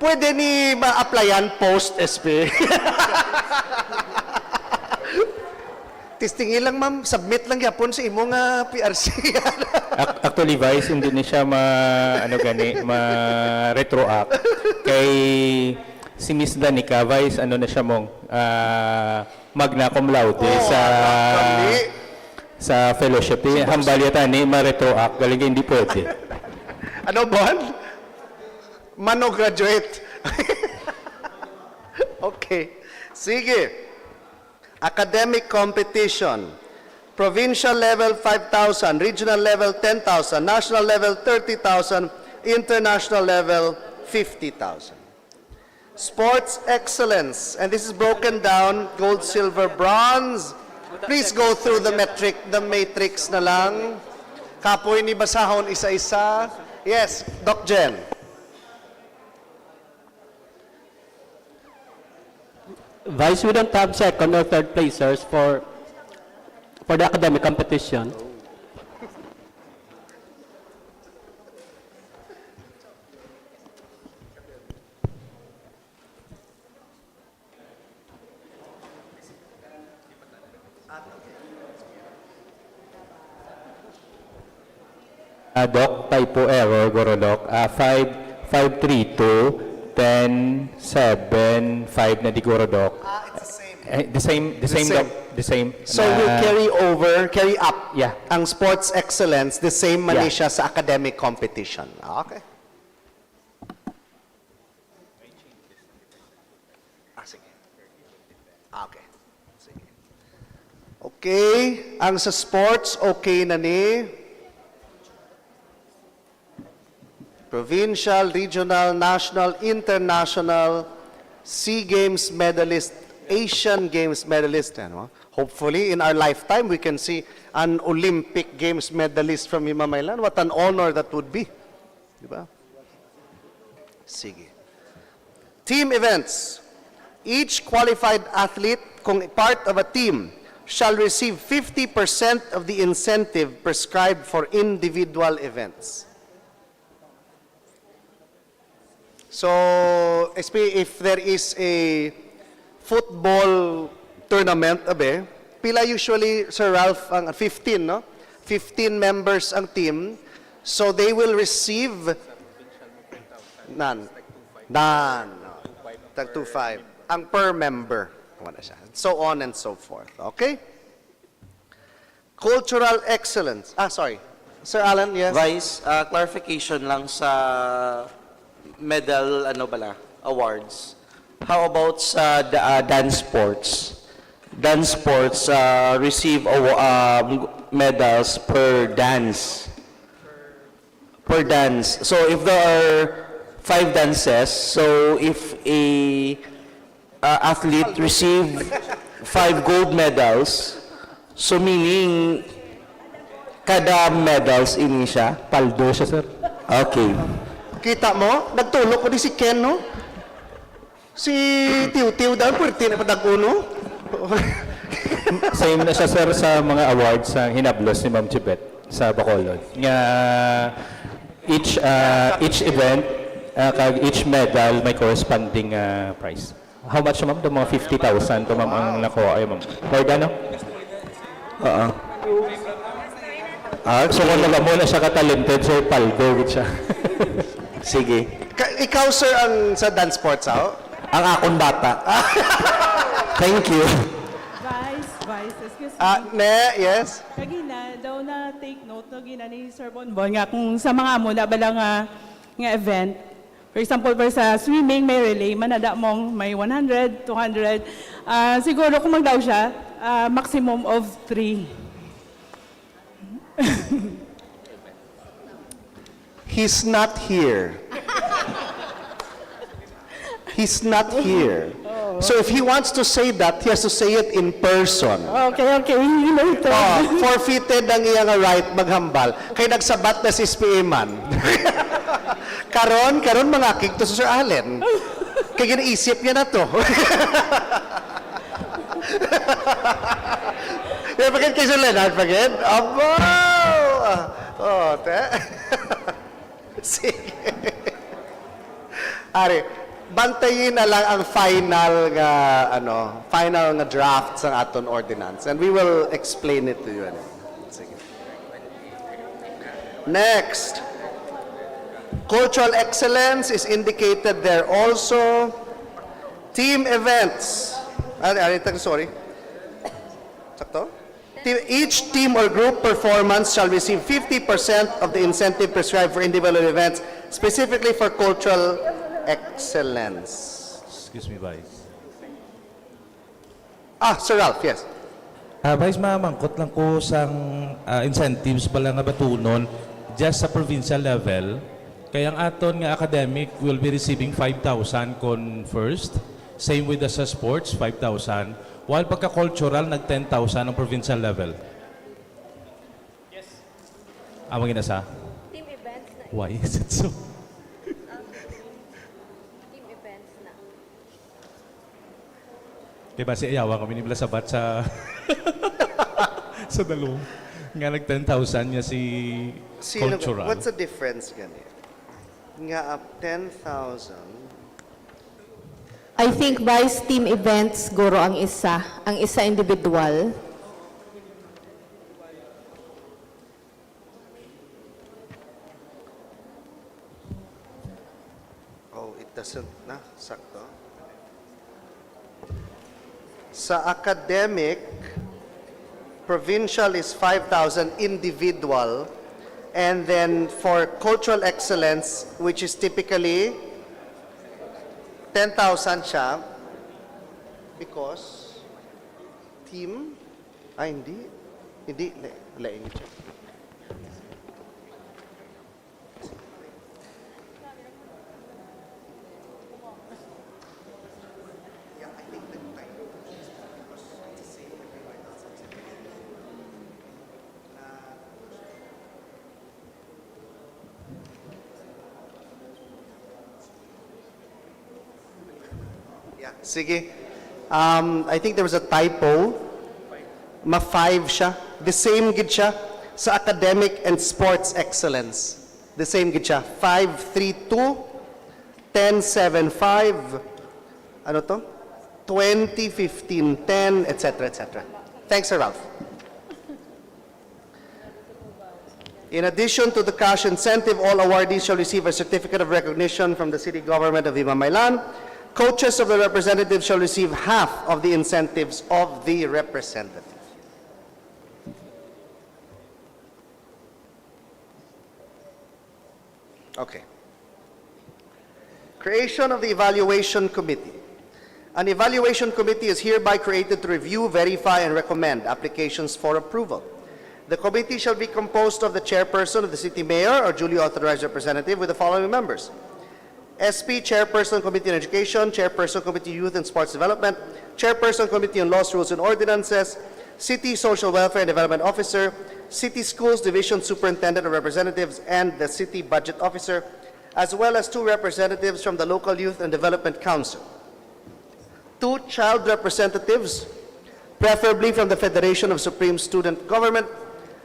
Pwede ni ma-applyan post-SP. Tistingin lang, ma'am. Submit lang yapon sa imo nga PRC. Actually, Vice, hindi ni siya ma-retroact. Kay si Miss Danica, Vice, na siya mong magna cum laude sa fellowship. Hambal yata ni ma-retroact. Galing hindi pwede. Ano, Bon? Mano-graduate. Okay. Sige. Academic competition. Provincial level, 5,000. Regional level, 10,000. National level, 30,000. International level, 50,000. Sports excellence. And this is broken down, gold, silver, bronze. Please go through the matrix na lang. Kapoy ni basahon isa-isa. Yes, Doc Jen. Vice, we don't have second or third placers for the academic competition. Doc, typo error, Gorodok. 532, 10, 7, 5 na di Gorodok. It's the same. The same, The same. Doc. The same. So we'll carry up Yeah. ang sports excellence, the same man Yeah. siya sa academic competition. Okay. Sige. Okay. Sige. Okay, ang sa sports, okay na ni provincial, regional, national, international, SEA Games medalist, Asian Games medalist. Ano? Hopefully, in our lifetime, we can see an Olympic Games medalist from Himamaylan. What an honor that would be. Diba? Sige. Team events. Each qualified athlete, kung part of a team, shall receive 50% of the incentive prescribed for individual events. So, if there is a football tournament, pila usually, Sir Ralph, ang 15, no? 15 members ang team. So, they will receive none. Tag 2.5. Ang per member. So on and so forth. Okay? Cultural excellence. Sorry. Sir Alan, yes? Vice, clarification lang sa medal, awards. How about sa dance sports? Dance sports receive medals per dance. Per dance. So if there are 5 dances, so if a athlete receive 5 gold medals, so meaning kada medals ini siya? Paldo siya, sir. Okay. Kita mo? Nagtulog ko di si Ken, no? Si Tiw-Tiw daw, pwerte na patag-uno. Same na siya, sir, sa mga awards sa hinablos ni Ma'am Chibet sa Bacolod. Nga, each event, kag each medal may corresponding price. How much, ma'am? Ito mga 50,000 ito, ma'am, ang nakuha ay, ma'am. More than, no? Oo. So, kung naga muna siya ka-talented, sir, paldo, siya. Sige. Ikaw, sir, ang sa dance sports, Ang akong bata. Thank you. Vice, excuse me. Yes? Kagina, daw na take note, no, gina ni Sir Bonbon, nga kung sa mga mula bala nga event, for example, sa swimming, may relay, manada mong may 100, 200. Siguro kung magdaw siya, maximum of 3. He's not here. He's not here. So if he wants to say that, he has to say it in person. Okay, later. Forfeited ang iyang right maghambal. Kay nagsabat na si SPA man. karon mga kik to sa Sir Allen. Kaya ginaisip niya na to. Pagkat kay Sir Leonard, pagkat? Abo! Sige. Ari, bantayin na lang ang final nga draft sa aton ordinance, and we will explain it to you. Sige. Next, cultural excellence is indicated there also. Team events. Sorry. Sakto? Each team or group performance shall receive 50% of the incentive prescribed for individual events, specifically for cultural excellence. Excuse me, Vice. Sir Ralph, yes. Vice, mamangkot lang ko sang incentives pala nga batunon just sa provincial level. Kaya ang aton nga academic will be receiving 5,000 kon first. Same with the sa sports, 5,000. While pagka-cultural, nag-10,000 ang provincial level. Yes. Amang inasa? Team events na. Why is it so? Team events na. Kaya ba si Ayawa kami ni Blasabat sa sa dalawang. Nga nag-10,000 niya si cultural. What's the difference ganyan? Nga 10,000. I think Vice team events, guro ang isa individual. sakto. Sa academic, provincial is 5,000 individual, and then for cultural excellence, which is typically 10,000 siya, because team, hindi, lain siya. Sige. I think there was a typo. Ma-5 siya. The same gid siya sa academic and sports excellence. The same gid siya. 532, 1075, ano to? 20, 15, 10, etc., etc. Thanks, Sir Ralph. In addition to the cash incentive, all awardees shall receive a certificate of recognition from the city government of Himamaylan. Coaches of the representatives shall receive half of the incentives of the representative. Okay. Creation of the Evaluation Committee. An evaluation committee is hereby created to review, verify, and recommend applications for approval. The committee shall be composed of the chairperson of the city mayor or duly authorized representative with the following members: SP, Chairperson, Committee on Education; Chairperson, Committee Youth and Sports Development; Chairperson, Committee on Laws, Rules, and Ordinances; City Social Welfare and Development Officer; City Schools Division Superintendent or Representatives, and the City Budget Officer, as well as 2 representatives from the Local Youth and Development Council. 2 child representatives, preferably from the Federation of Supreme Student Government,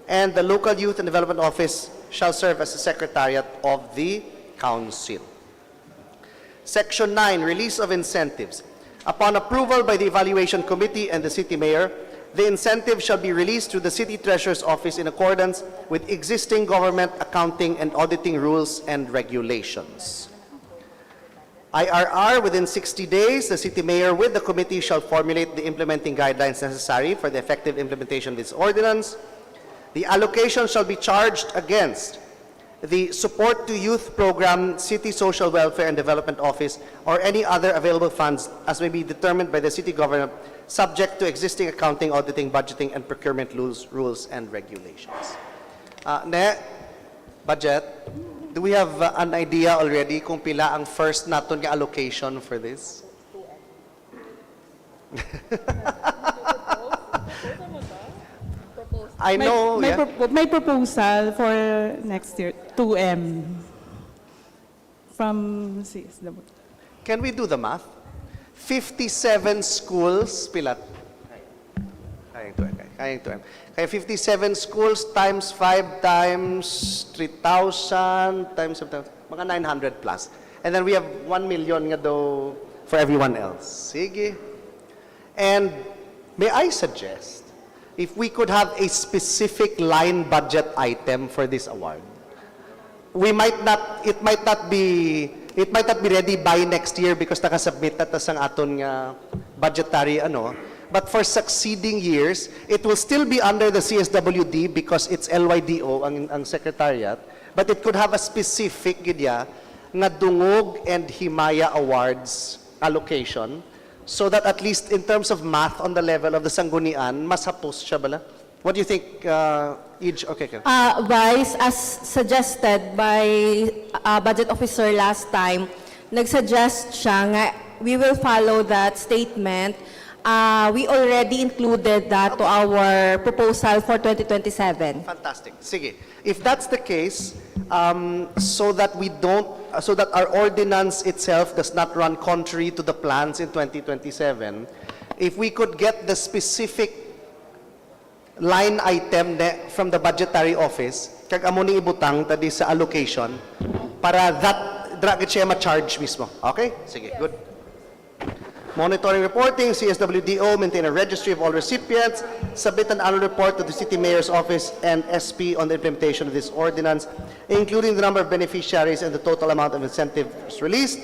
and the Local Youth and Development Office shall serve as the Secretariat of the Council. Section 9, Release of Incentives. Upon approval by the Evaluation Committee and the City Mayor, the incentive shall be released to the City Treasurer's Office in accordance with existing government accounting and auditing rules and regulations. IRR, within 60 days, the City Mayor with the committee shall formulate the implementing guidelines necessary for the effective implementation of this ordinance. The allocation shall be charged against the Support to Youth Program, City Social Welfare and Development Office, or any other available funds as may be determined by the city government, subject to existing accounting, auditing, budgeting, and procurement rules and regulations. Budget, do we have an idea already kung pila ang first naton nga allocation for this? I know, May proposal for next year, 2M from CSW. Can we do the math? 57 schools, pilat? Kayang 2M. Kaya 57 schools times 5 times 3,000 times mga 900 plus. And then we have 1 million nga daw for everyone else. Sige. And may I suggest, if we could have a specific line budget item for this award, it might not be ready by next year because nakasubmit na tas ang aton nga budgetary but for succeeding years it will still be under the CSWD because it's LYDO ang secretariat, but it could have a specific gidya nga Dungog and Himaya awards allocation, so that at least in terms of math on the level of the Sanggunian, mas hapos siya bala? What do you think, Ij? Okay. Vice, as suggested by Budget Officer last time, nagsuggest siya nga we will follow that statement. We already included that to our proposal for 2027. Fantastic. Sige. If that's the case, so that our ordinance itself does not run contrary to the plans in 2027, if we could get the specific line item from the budgetary office, kag amo ni ibutang tadi sa allocation, para that dragit siya ma-charge mismo. Okay? Sige, good. Monitoring reporting, CSWDO maintain a registry of all recipients, submit an annual report to the City Mayor's Office and SP on the implementation of this ordinance, including the number of beneficiaries and the total amount of incentives released.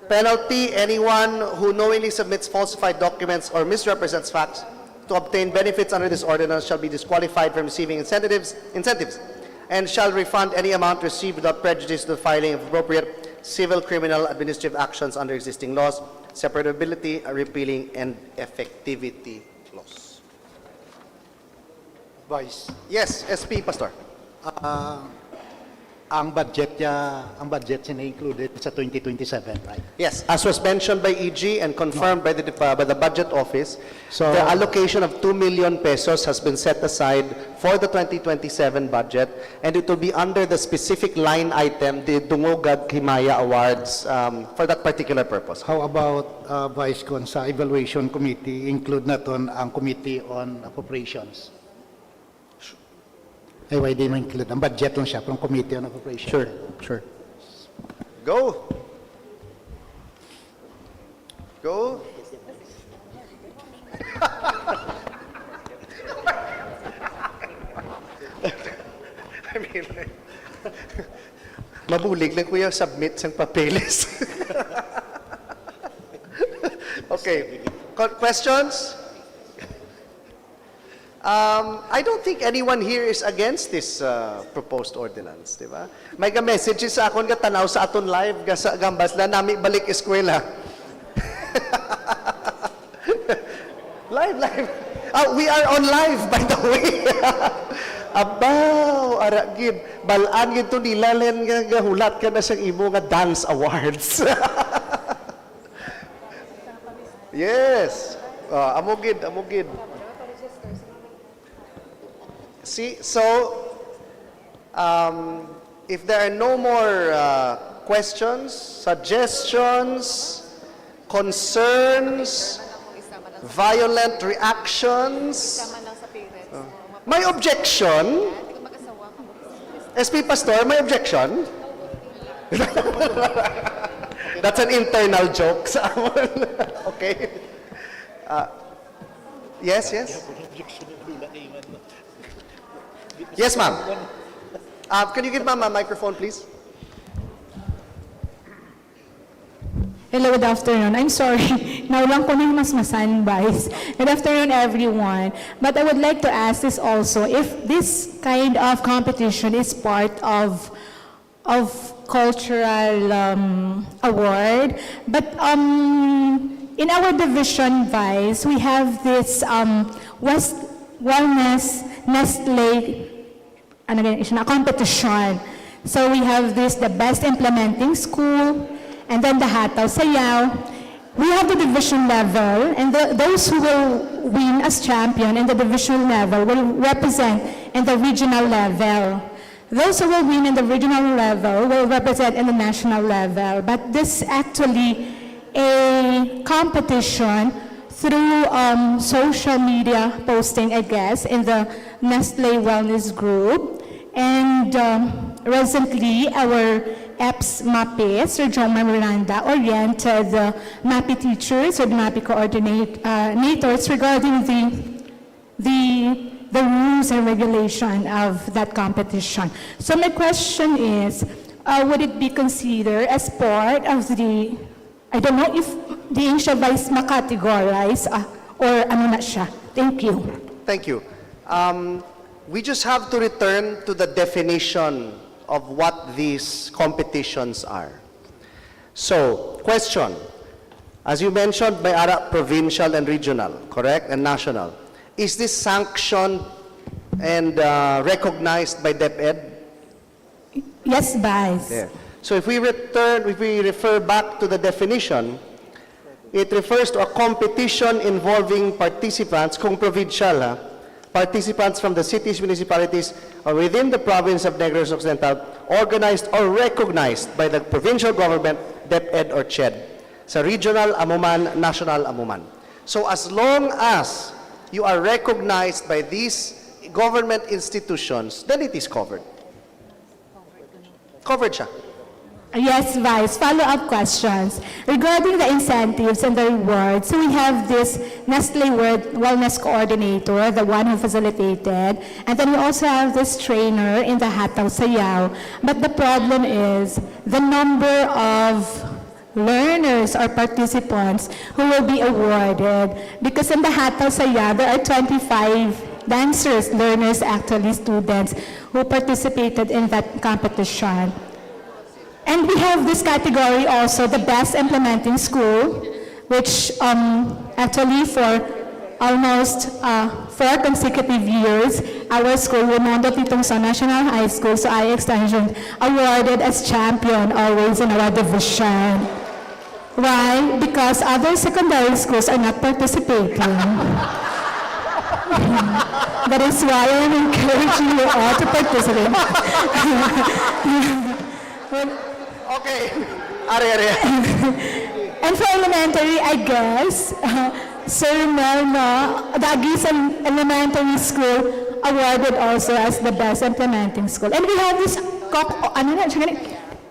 Penalty, anyone who knowingly submits falsified documents or misrepresents facts to obtain benefits under this ordinance shall be disqualified from receiving incentives and shall refund any amount received without prejudice to the filing of appropriate civil, criminal, administrative actions under existing laws, separability, repealing, and effectivity laws. Vice, Yes, SP Pastor. ang budget niya included sa 2027, right? Yes, as was mentioned by EG and confirmed by the Budget Office, So- the allocation of 2 million pesos has been set aside for the 2027 budget, and it will be under the specific line item, the Dungog kag Himaya Awards, for that particular purpose. How about, Vice, kung sa evaluation committee, include na ton ang Committee on Appropriations? Ay, why di ma-include? Ang budget lang siya from Committee on Appropriations. Sure. Go. Go. I mean, mabulig lang kuya submit sang papeles. Okay. Questions? I don't think anyone here is against this proposed ordinance, di ba? May messages sa akon nga tanaw sa aton live ga sa gambas na nami balik eskwela. Live. We are on live, by the way. Abaw, aragid. Balaan gid to nila len nga hulat ka na siyang imo nga dance awards. Yes. Amugid. See, so if there are no more questions, suggestions, concerns, violent reactions, may objection? SP Pastor, may objection? That's an internal joke sa amon. Okay. Yes. Yes, ma'am. Can you give ma'am a microphone, please? Hello, good afternoon. I'm sorry. Naulang ko ng masmasan, Vice. Good afternoon, everyone. But I would like to ask this also, if this kind of competition is part of cultural award, but in our division, Vice, we have this West Wellness Nestle competition. So we have this, the best implementing school, and then the Hataw Sayaw. We have the division level, and those who will win as champion in the division level will represent in the regional level. Those who will win in the regional level will represent in the national level. But this actually a competition through social media posting, I guess, in the Nestle Wellness Group. And recently, our EPS MAPI, Sir John Miranda, oriented the MAPI teachers or the MAPI coordinators regarding the rules and regulation of that competition. So my question is, would it be considered as part of the, I don't know if the siya vice makategorize or ano na siya. Thank you. Thank you. We just have to return to the definition of what these competitions are. So, question. As you mentioned, may ara provincial and regional, correct? And national. Is this sanctioned and recognized by DepEd? Yes, Vice. There. So if we refer back to the definition, it refers to a competition involving participants, kung provincial, participants from the cities, municipalities, or within the province of Negros Occidental, organized or recognized by the provincial government, DepEd or CHED. Sa regional, amuman, national, amuman. So as long as you are recognized by these government institutions, then it is covered. Covered siya. Yes, Vice. Follow-up questions. Regarding the incentives and the rewards, so we have this Nestle Wellness Coordinator, the one who facilitated, and then we also have this trainer in the Hataw Sayaw. But the problem is the number of learners or participants who will be awarded. Because in the Hataw Saya, there are 25 dancers, learners, actually students, who participated in that competition. And we have this category also, the Best Implementing School, which actually for almost 4 consecutive years, our school, Raimundo Titongson National High School, so I Extension, awarded as champion always in our division. Why? Because other secondary schools are not participating. That is why I am encouraging you all to participate. Okay. Are. And for elementary, I guess, Sir Melno, the Agisan Elementary School awarded also as the best implementing school. And we have this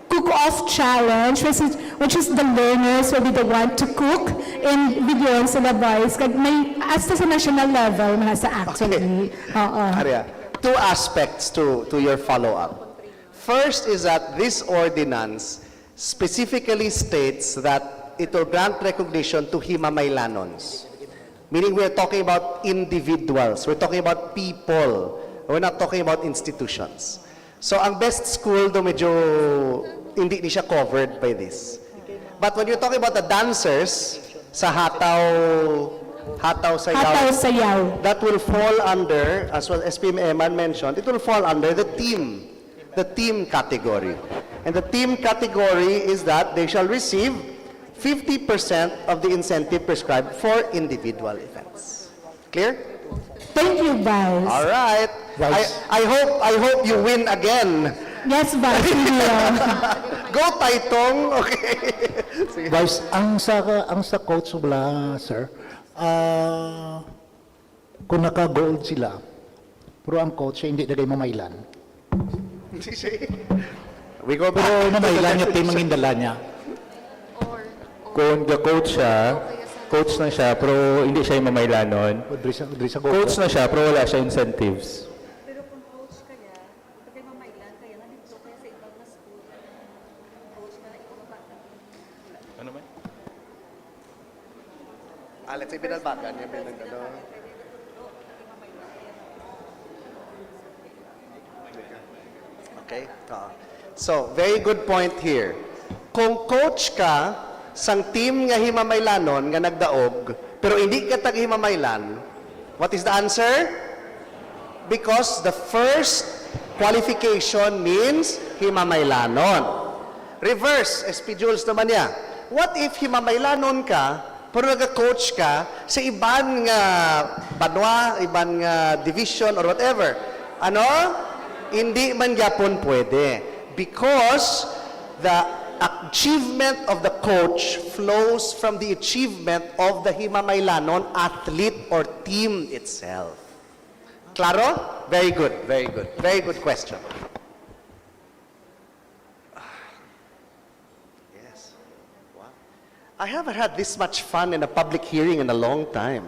cook-off challenge, which is the learners will be the one to cook in video syllabus. May as sa national level, nasa actually. Arya, 2 aspects to your follow-up. First is that this ordinance specifically states that it will grant recognition to Himamaylanons. Meaning we're talking about individuals. We're talking about people. We're not talking about institutions. So ang best school, do medyo hindi siya covered by this. But when you're talking about the dancers sa Hataw Sayaw, that will fall under, as well as PM Eman mentioned, it will fall under the team category. And the team category is that they shall receive 50% of the incentive prescribed for individual events. Clear? Thank you, Vice. All right. I hope you win again. Yes, Vice. Go Taitong. Okay. Vice, ang sa coach bala, sir, kung naka-gold sila, pero ang coach hindi dagay mamaylan. We go back. Pero mamaylan yung team ang indala niya. Kung coach na siya, pero hindi siya yung mamaylanon. Coach na siya, pero wala siya incentives. Pero kung coach kaya, pagka mamaylan, kaya nandito kaya sa ibang na school, coach ka na ikaw ba? Ano ba? Let's say binalbagan niya, binalbagan. Okay? So, very good point here. Kung coach ka, sang team nga Himamaylanon nga nagdaog, pero hindi ka tag Himamaylan, what is the answer? Because the first qualification means Himamaylanon. Reverse, SP Jules naman niya. What if Himamaylanon ka, pero nag-coach ka sa iban nga banwa, iban nga division or whatever? Ano? Hindi man gyapon pwede. Because the achievement of the coach flows from the achievement of the Himamaylanon athlete or team itself. Claro? Very good, very good. Very good question. Yes. Wow. I haven't had this much fun in a public hearing in a long time.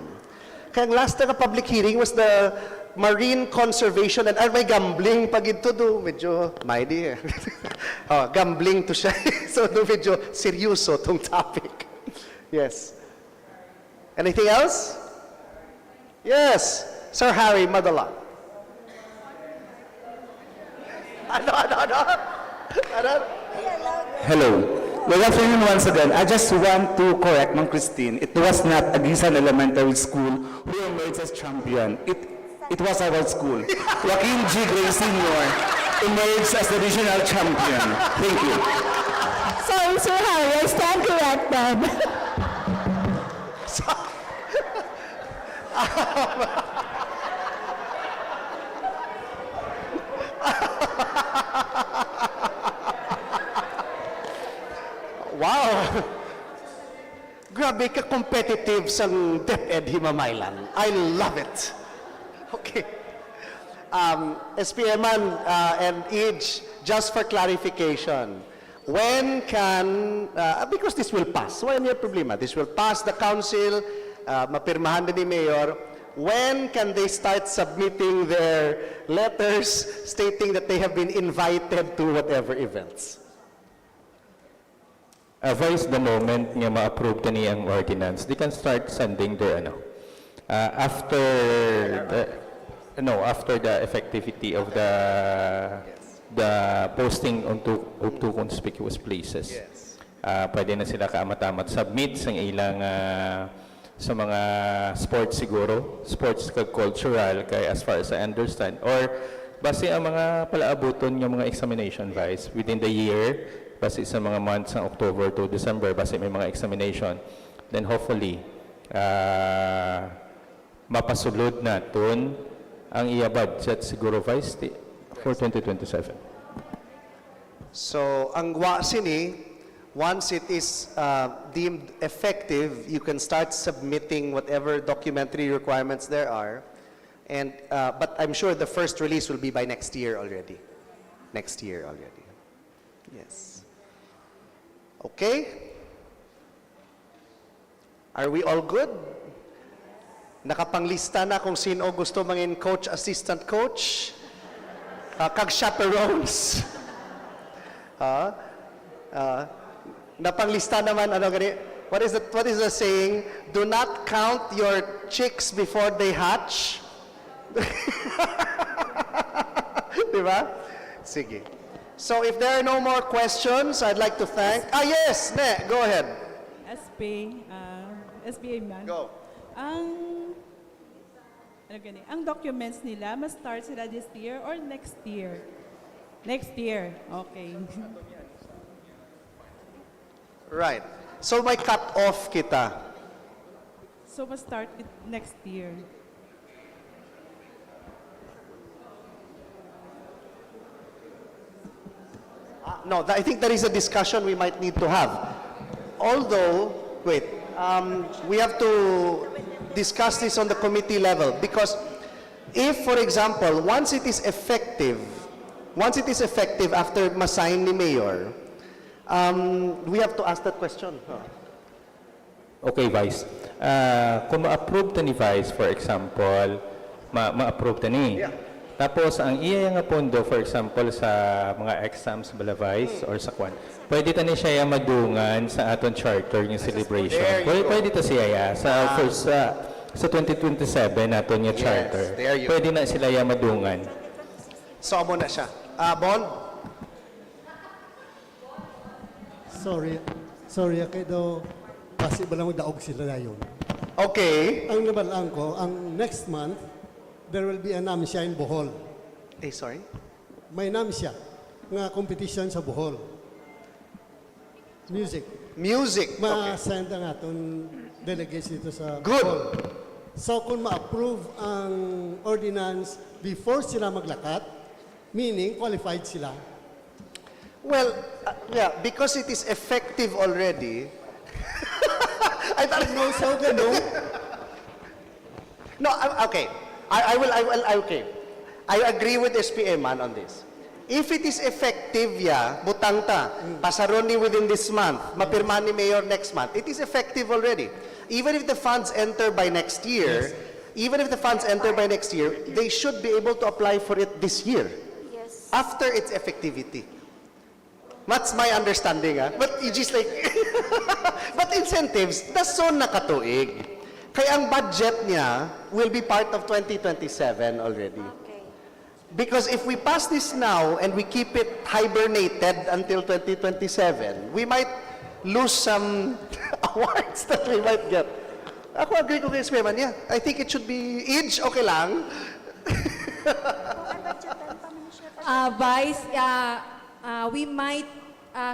Kaya ang last na public hearing was the marine conservation and may gambling pag ito do medyo mighty. Gambling to siya. So do medyo seryoso tong topic. Yes. Anything else? Yes. Sir Harry Madala. Ano? Hello. Good afternoon once again. I just want to correct Ma'am Christine. It was not Agisan Elementary School who emerged as champion. It was our school. Joaquin G. Gray Sr. emerged as the regional champion. Thank you. Sorry, Sir Harry, I stand corrected. Wow! Grabe ka competitive sang DepEd Himamaylan. I love it. Okay. SPMan and each, just for clarification, when can, because this will pass, wala niya problema, this will pass the council, mapirmahan din ni Mayor, when can they start submitting their letters stating that they have been invited to whatever events? Vice, the moment nga ma-approve ka niya ang ordinance, they can start sending their after after the effectivity of the posting onto conspicuous places. Pwede na sila kaamatamat submit sa ilang sa mga sports siguro, sports kag cultural kay as far as I understand, or base ang mga palaabuton ng mga examination, Vice, within the year, base sa mga months ng October to December, base may mga examination, then hopefully mapasulod naton ang iya budget siguro, Vice, for 2027. So, ang sini, once it is deemed effective, you can start submitting whatever documentary requirements there are. And, but I'm sure the first release will be by next year already. Next year already. Yes. Okay? Are we all good? Nakapanglista na kung sino gusto mangin coach, assistant coach, kag chaperones. Napanglista naman, ano gani? What is the saying? Do not count your chicks before they hatch. Diba? Sige. So if there are no more questions, I'd like to thank... yes! Ne, go ahead. SBA man. Go. Ang documents nila, start sila this year or next year? Next year. Okay. Right. So may cut-off kita. So, start it next year. No, I think there is a discussion we might need to have. Although, wait, we have to discuss this on the committee level, because if, for example, once it is effective after masign ni Mayor, we have to ask that question. Okay, Vice. Kung ma-approve ta ni Vice, for example, ma-approve ta ni. Yeah. Tapos, ang iya nga pondo, for example, sa mga exams bala, Vice, or sa kwan, pwede ta ni siya madungan sa aton charter ng celebration. Pwede ta siya sa first, sa 2027 naton nga charter. Pwede na sila madungan. So, amo na siya. Bond? Sorry, kaya kasi ba lang daog sila na yun. Okay. Ang nabalaan ko, ang next month, there will be a namsya in Bohol. Sorry? May namsya nga competition sa Bohol. Music. Ma-send ang aton delegates dito sa Bohol. So kung ma-approve ang ordinance before sila maglakat, meaning qualified sila. Well, yeah, because it is effective already. I thought no, so no. No, okay. Okay. I agree with SPA man on this. If it is effective, butang ta, pasaron ni within this month, mapirma ni Mayor next month, it is effective already. Even if the funds enter by next year, they should be able to apply for it this year. Yes. After its effectivity. That's my understanding, But you just like, but incentives, that's so nakatuig. Kaya ang budget niya will be part of 2027 already. Okay. Because if we pass this now and we keep it hibernated until 2027, we might lose some awards that we might get. Ako agree ko kay Spearman, I think it should be each, okay lang. Vice, we might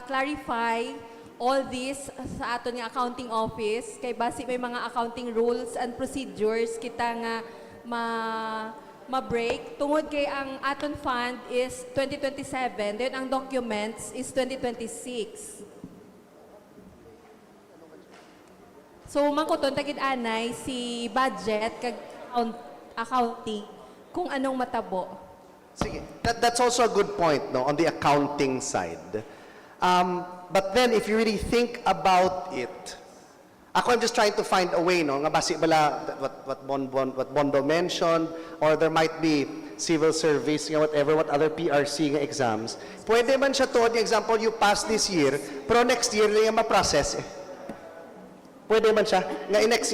clarify all this sa aton nga accounting office kay base may mga accounting rules and procedures kita nga ma-break tungod kay ang aton fund is 2027, then ang documents is 2026. So mangkuton tagid anay si budget kag accounting kung anong matabo. Sige, that's also a good point, no, on the accounting side. But then, if you really think about it, I'm just trying to find a way, no, nga basi bala what Bondo mentioned, or there might be civil service, nga whatever, what other PRC nga exams, pwede man siya to, the example, you pass this year, pero next year lang yung ma-process eh. Pwede man siya.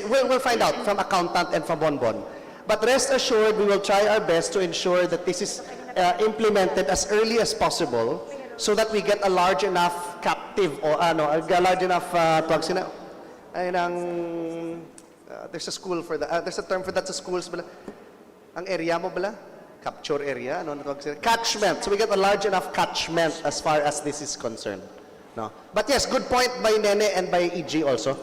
We'll find out from accountant and from Bonbon. But rest assured, we will try our best to ensure that this is implemented as early as possible so that we get a large enough captive or a large enough there's a school for that. There's a term for that sa schools bala. Ang area mo bala? Capture area, ano natawag sila? Catchment. So we get a large enough catchment as far as this is concerned. No. But yes, good point by Nene and by EG also.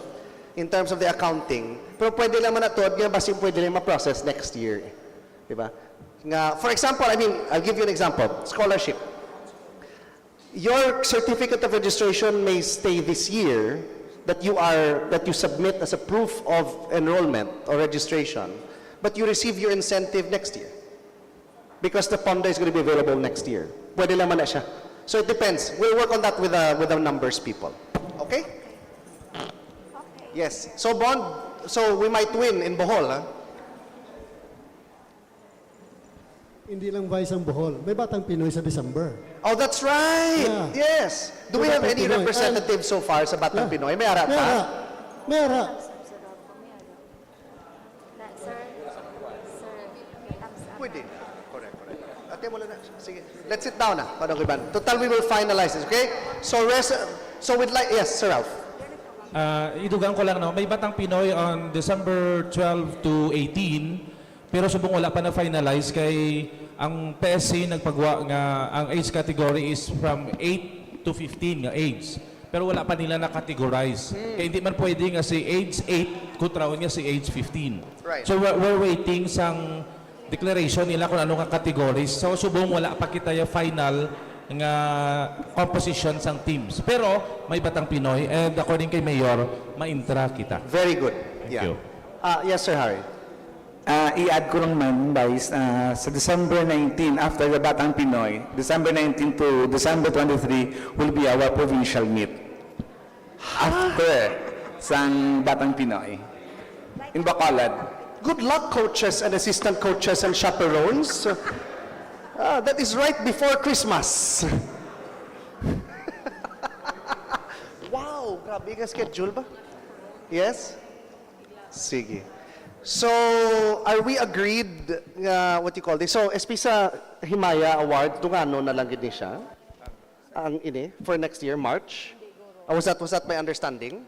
In terms of the accounting, pero pwede lang manatod nga basin pwede lang ma-process next year. Diba? Nga, for example, I'll give you an example. Scholarship. Your certificate of registration may stay this year that you submit as a proof of enrollment or registration, but you receive your incentive next year. Because the PONDA is going to be available next year. Pwede lang man na siya. So it depends. We'll work on that with the numbers people. Okay? Yes. So so we might win in Bohol, ha? Hindi lang Vice ang Bohol. May Batang Pinoy sa December. Oh, that's right. Yeah. Yes. Do we have any representatives so far sa Batang Pinoy? May harap pa? May harap. Pwede. Correct. Ate mo lang na. Sige. Let's sit down na. Total, we will finalize this, okay? So we'd like, yes, Sir Ralph. Idugang ko lang, no? May Batang Pinoy on December 12 to 18, pero subong wala pa na finalize kay ang PSC nagpagwa nga ang age category is from 8 to 15 nga age. Pero wala pa nila na-categorize. Kaya hindi man pwede nga si age 8, kutrawin nga si age 15. Right. So we're waiting sang declaration nila kung ano nga categories. So subong wala pa kita yung final nga composition sang teams. Pero may Batang Pinoy and according kay Mayor, ma-intra kita. Very good. Thank you. Yes, Sir Harry. I-add ko lang man, guys, sa December 19, after the Batang Pinoy, December 19 to December 23 will be our provincial meet. After sang Batang Pinoy. In Bacolod. Good luck, coaches and assistant coaches and chaperones. That is right before Christmas. Wow, grabe nga schedule ba? Yes? Sige. So, are we agreed, what you call this? So, SP sa Himaya Award, dungano na lang gini siya? Ang for next year, March? Was that my understanding?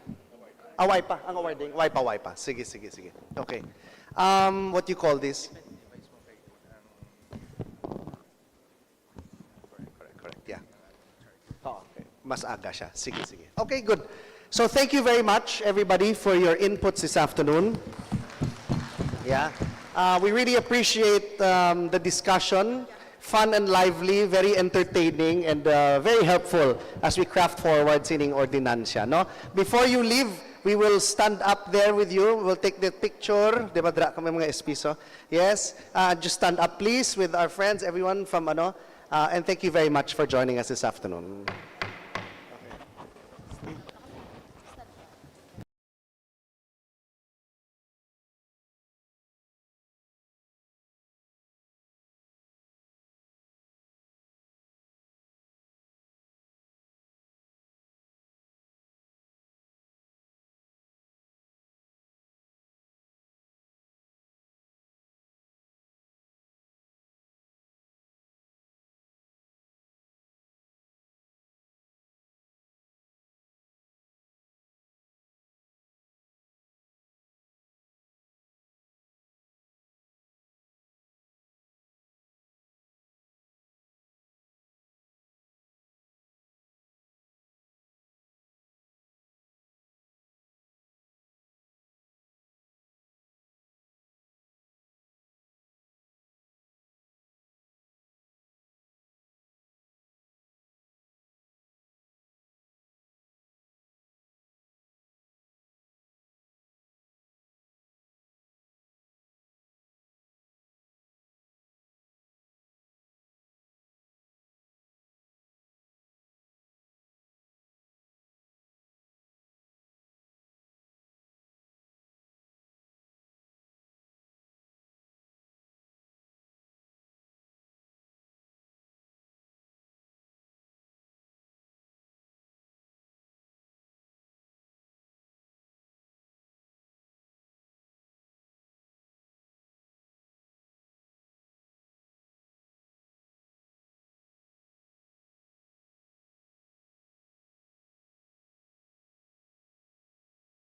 Away pa, ang awarding. Way pa. Sige. Okay. What you call this? Correct. Yeah. Okay. Mas aga siya. Sige. Okay, good. So thank you very much, everybody, for your inputs this afternoon. Yeah. We really appreciate the discussion. Fun and lively, very entertaining, and very helpful as we craft forward sining ordinansya. No? Before you leave, we will stand up there with you. We'll take the picture. Diba dra kami mga espiso? Yes. Just stand up, please, with our friends, everyone from and thank you very much for joining us this afternoon.